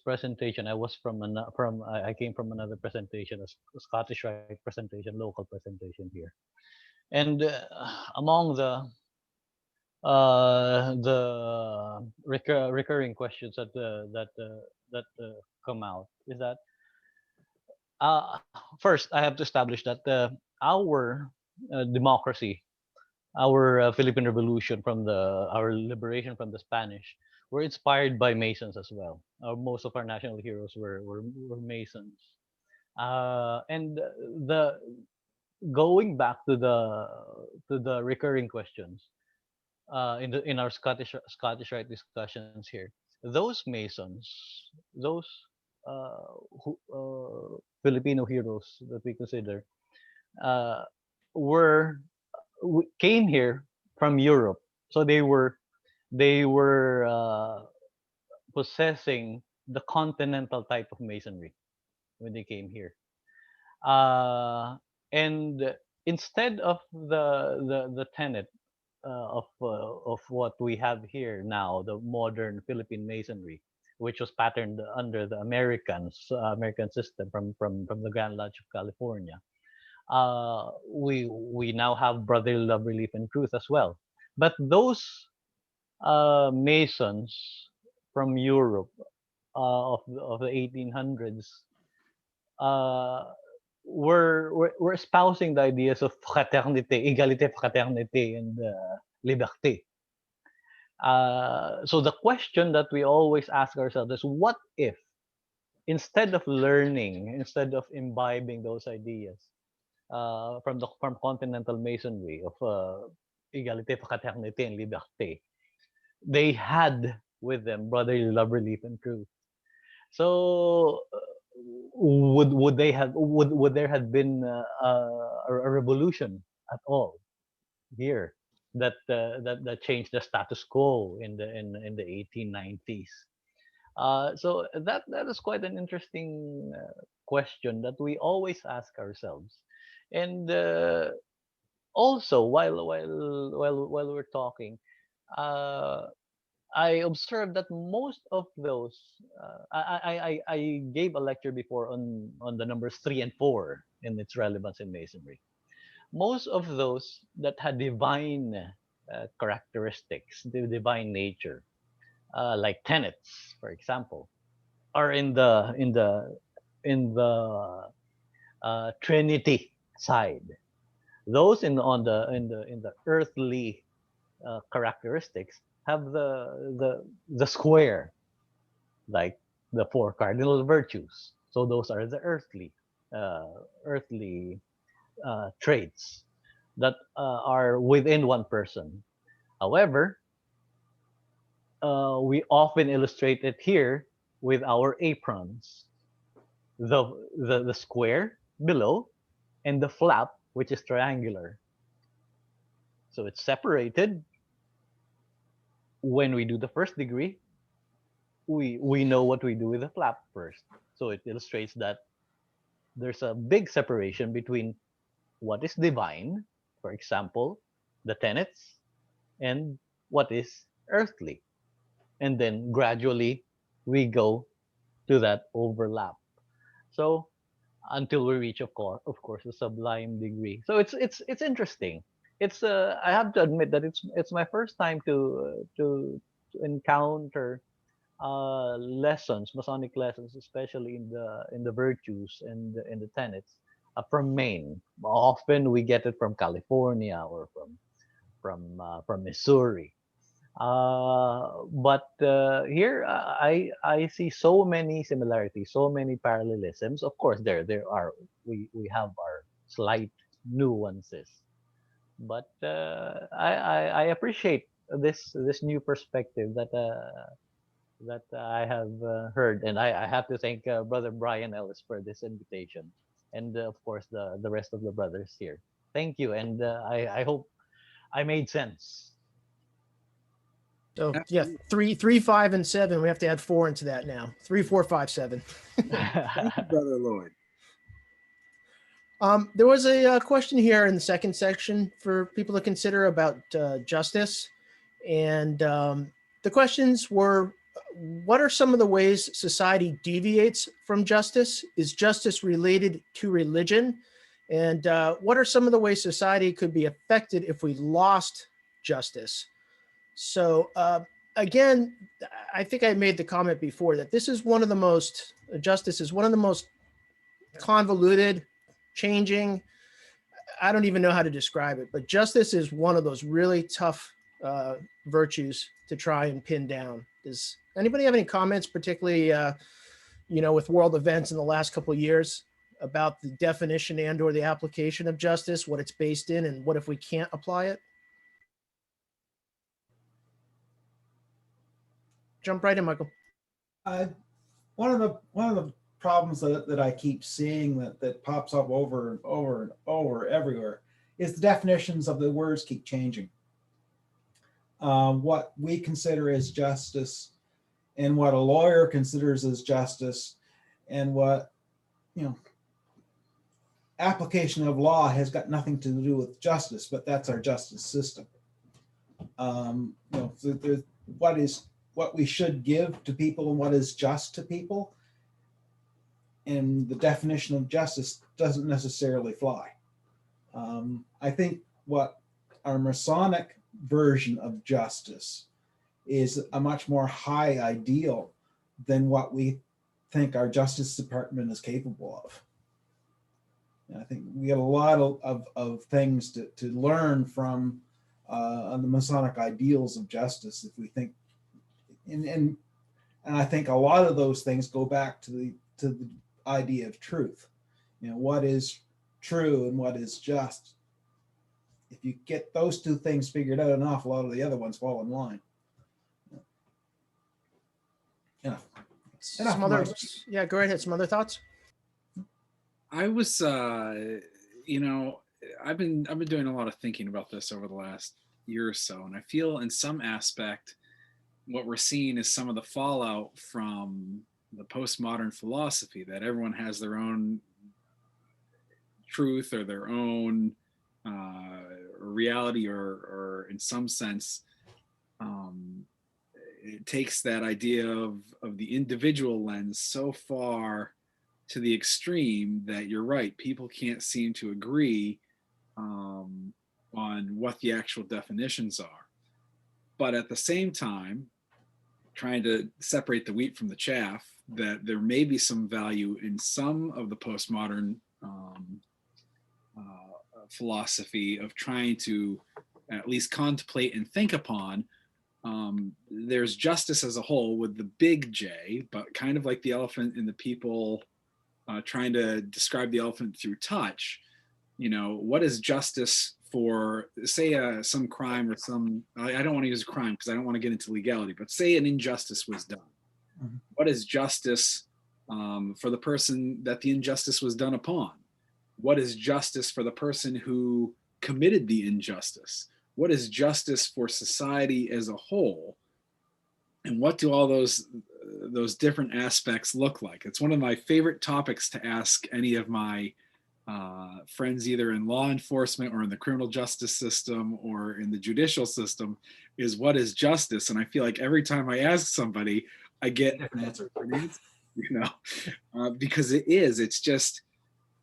presentation, I was I came from another presentation, a Scottish Rite presentation, local presentation here, and among the the recurring questions that come out is that uh, first I have to establish that our democracy, our Philippine Revolution from our liberation from the Spanish, were inspired by Masons as well. Most of our national heroes were Masons, and the going back to the recurring questions in our Scottish Rite discussions here, those Masons, those Filipino heroes that we consider, uh, were came here from Europe, so they were possessing the continental type of masonry when they came here, and instead of the tenet of what we have here now, the modern Philippine masonry, which was patterned under the American system from the Grand Lodge of California. We now have brotherly love, relief, and truth as well. But those Masons from Europe of the 1800s uh, were espousing the ideas of fraternité, égalité, fraternité, and liberté. So the question that we always ask ourselves is, what if instead of learning, instead of imbibing those ideas from continental masonry of égalité, fraternité, and liberté, they had with them brotherly love, relief, and truth. So would there have been a revolution at all here that changed the status quo in the 1890s? So that is quite an interesting question that we always ask ourselves, and also while we're talking, uh, I observed that most of those I gave a lecture before on the numbers 3 and 4 and its relevance in masonry. Most of those that had divine characteristics, the divine nature, like tenets, for example, are in the Trinity side. Those in the earthly characteristics have the square, like the 4 cardinal virtues. So those are the earthly traits that are within one person. However, we often illustrate it here with our aprons, the the square below and the flap, which is triangular. So it's separated. When we do the first degree, we know what we do with the flap first. So it illustrates that there's a big separation between what is divine, for example, the tenets, and what is earthly. And then gradually we go to that overlap. So until we reach, of course, the sublime degree. So it's interesting. It's I have to admit that it's my first time to encounter lessons, Masonic lessons, especially in the virtues and in the tenets from Maine. Often we get it from California or from Missouri. But here I see so many similarities, so many parallelisms. Of course, we have our slight nuances, but I appreciate this new perspective that I have heard, and I have to thank Brother Brian Ellis for this invitation, and of course the rest of the brothers here. Thank you, and I hope I made sense. So yeah, 3, 5, and 7. We have to add 4 into that now. 3, 4, 5, 7. Thank you, Brother Lloyd. There was a question here in the second section for people to consider about justice. And the questions were, what are some of the ways society deviates from justice? Is justice related to religion? And what are some of the ways society could be affected if we lost justice? So again, I think I made the comment before that this is one of the most, justice is one of the most convoluted, changing, I don't even know how to describe it, but justice is one of those really tough virtues to try and pin down. Does anybody have any comments, particularly, with world events in the last couple of years about the definition and or the application of justice, what it's based in, and what if we can't apply it? Jump right in, Michael. One of the problems that I keep seeing that pops up over and over and over everywhere is the definitions of the words keep changing. What we consider as justice and what a lawyer considers as justice and what, application of law has got nothing to do with justice, but that's our justice system. What we should give to people and what is just to people, and the definition of justice doesn't necessarily fly. I think what our Masonic version of justice is a much more high ideal than what we think our Justice Department is capable of. And I think we have a lot of things to learn from the Masonic ideals of justice if we think, and I think a lot of those things go back to the idea of truth. What is true and what is just. If you get those two things figured out enough, a lot of the other ones fall in line. Some other, yeah, go right ahead. Some other thoughts? I was, I've been doing a lot of thinking about this over the last year or so, and I feel in some aspect what we're seeing is some of the fallout from the postmodern philosophy, that everyone has their own truth or their own reality, or in some sense, it takes that idea of the individual lens so far to the extreme that you're right, people can't seem to agree on what the actual definitions are. But at the same time, trying to separate the wheat from the chaff, that there may be some value in some of the postmodern philosophy of trying to at least contemplate and think upon. There's justice as a whole with the big J, but kind of like the elephant in the people trying to describe the elephant through touch. What is justice for, say, some crime or some, I don't want to use crime because I don't want to get into legality, but say an injustice was done. Mm-hmm. What is justice for the person that the injustice was done upon? What is justice for the person who committed the injustice? What is justice for society as a whole? And what do all those different aspects look like? It's one of my favorite topics to ask any of my friends, either in law enforcement or in the criminal justice system or in the judicial system, is what is justice? And I feel like every time I ask somebody, I get a different answer, because it's just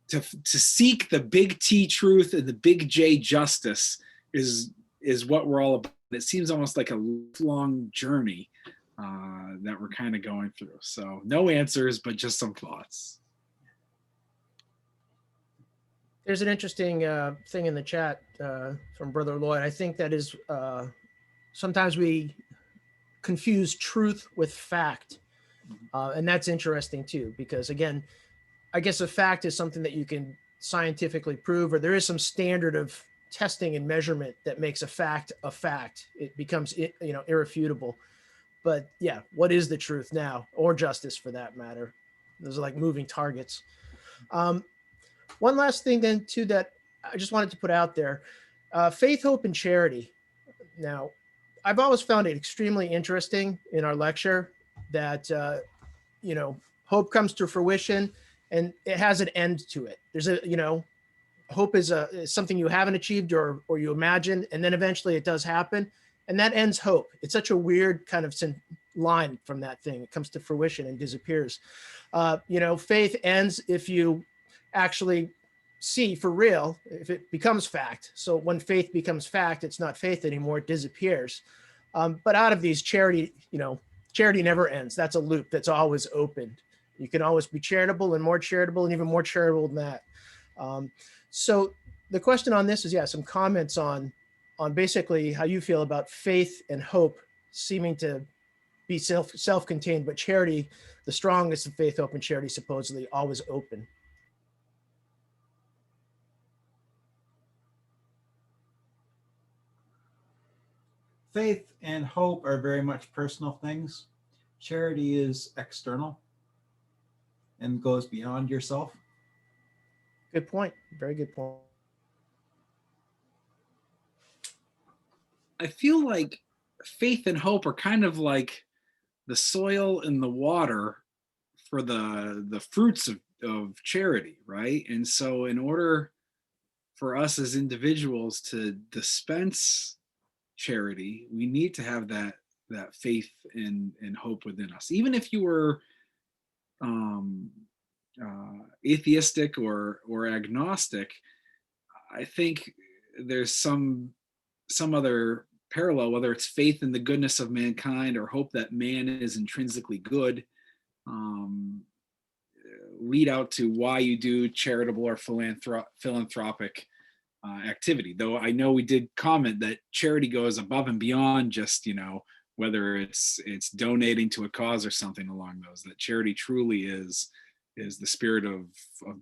to seek the big T truth and the big J justice is what we're all about. It seems almost like a long journey that we're kind of going through. So no answers, but just some thoughts. There's an interesting thing in the chat from Brother Lloyd. I think that is sometimes we confuse truth with fact. And that's interesting too, because again, I guess a fact is something that you can scientifically prove, or there is some standard of testing and measurement that makes a fact a fact. It becomes irrefutable. But yeah, what is the truth now, or justice for that matter? Those are like moving targets. One last thing then too that I just wanted to put out there, faith, hope, and charity. Now, I've always found it extremely interesting in our lecture that, hope comes to fruition and it has an end to it. There's hope is something you haven't achieved or you imagine, and then eventually it does happen. And that ends hope. It's such a weird kind of line from that thing. It comes to fruition and disappears. Faith ends if you actually see for real, if it becomes fact. So when faith becomes fact, it's not faith anymore, it disappears. But out of these, charity, charity never ends. That's a loop that's always open. You can always be charitable and more charitable and even more charitable than that. So the question on this is, some comments on basically how you feel about faith and hope seeming to be self-contained, but charity, the strongest of faith, hope, and charity, supposedly always open. Faith and hope are very much personal things. Charity is external and goes beyond yourself. Good point. Very good point. I feel like faith and hope are kind of like the soil and the water for the fruits of charity, right? And so in order for us as individuals to dispense charity, we need to have that faith and hope within us. Even if you were atheistic or agnostic, I think there's some other parallel, whether it's faith in the goodness of mankind or hope that man is intrinsically good, lead out to why you do charitable or philanthropic activity. Though I know we did comment that charity goes above and beyond just, whether it's donating to a cause or something along those, that charity truly is the spirit of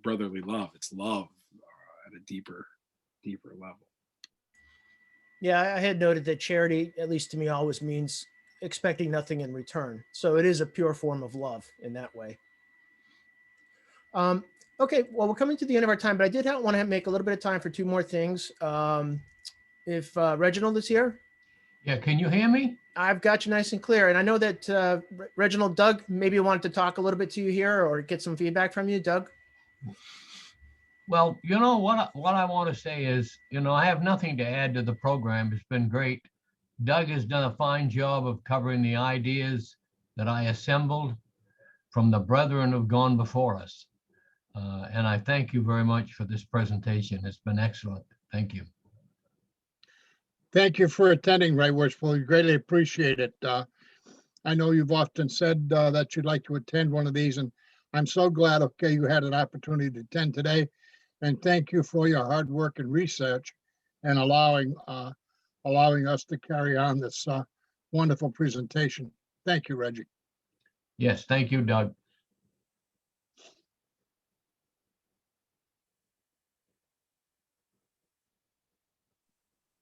brotherly love. It's love at a deeper level. Yeah, I had noted that charity, at least to me, always means expecting nothing in return. So it is a pure form of love in that way. Okay, well, we're coming to the end of our time, but I did want to make a little bit of time for two more things. If Reginald is here. Yeah, can you hear me? I've got you nice and clear. And I know that Reginald, Doug, maybe wanted to talk a little bit to you here or get some feedback from you, Doug. Well, what I want to say is, I have nothing to add to the program. It's been great. Doug has done a fine job of covering the ideas that I assembled from the brethren who've gone before us. And I thank you very much for this presentation. It's been excellent. Thank you. Thank you for attending, Ray Wishful. We greatly appreciate it. I know you've often said that you'd like to attend one of these, and I'm so glad, you had an opportunity to attend today. And thank you for your hard work and research and allowing us to carry on this wonderful presentation. Thank you, Reggie. Yes, thank you, Doug.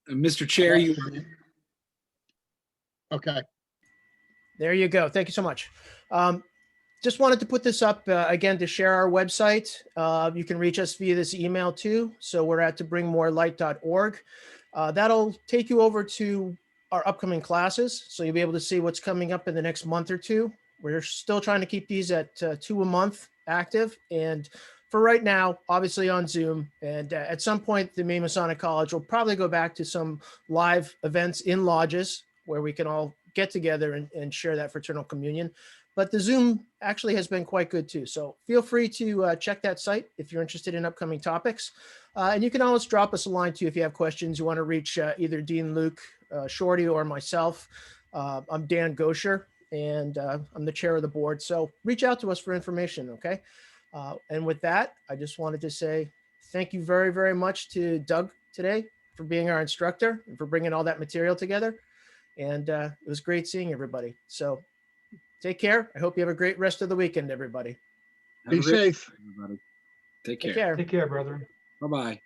Mr. Chair, Okay. There you go. Thank you so much. Just wanted to put this up again to share our website. You can reach us via this email too. So we're at tobringmorelight.org. That'll take you over to our upcoming classes. So you'll be able to see what's coming up in the next month or two. We're still trying to keep these at 2 a month active. And for right now, obviously on Zoom. And at some point, the Maine Masonic College will probably go back to some live events in lodges where we can all get together and share that fraternal communion. But the Zoom actually has been quite good too. So feel free to check that site if you're interested in upcoming topics. And you can always drop us a line too if you have questions. You want to reach either Dean Luke, Shorty, or myself. I'm Dan Gosher, and I'm the chair of the board. So reach out to us for information, okay? And with that, I just wanted to say thank you very, very much to Doug today for being our instructor and for bringing all that material together. And it was great seeing everybody. So take care. I hope you have a great rest of the weekend, everybody. Be safe. Everybody. Take care. Take care. Take care, brethren. Bye-bye.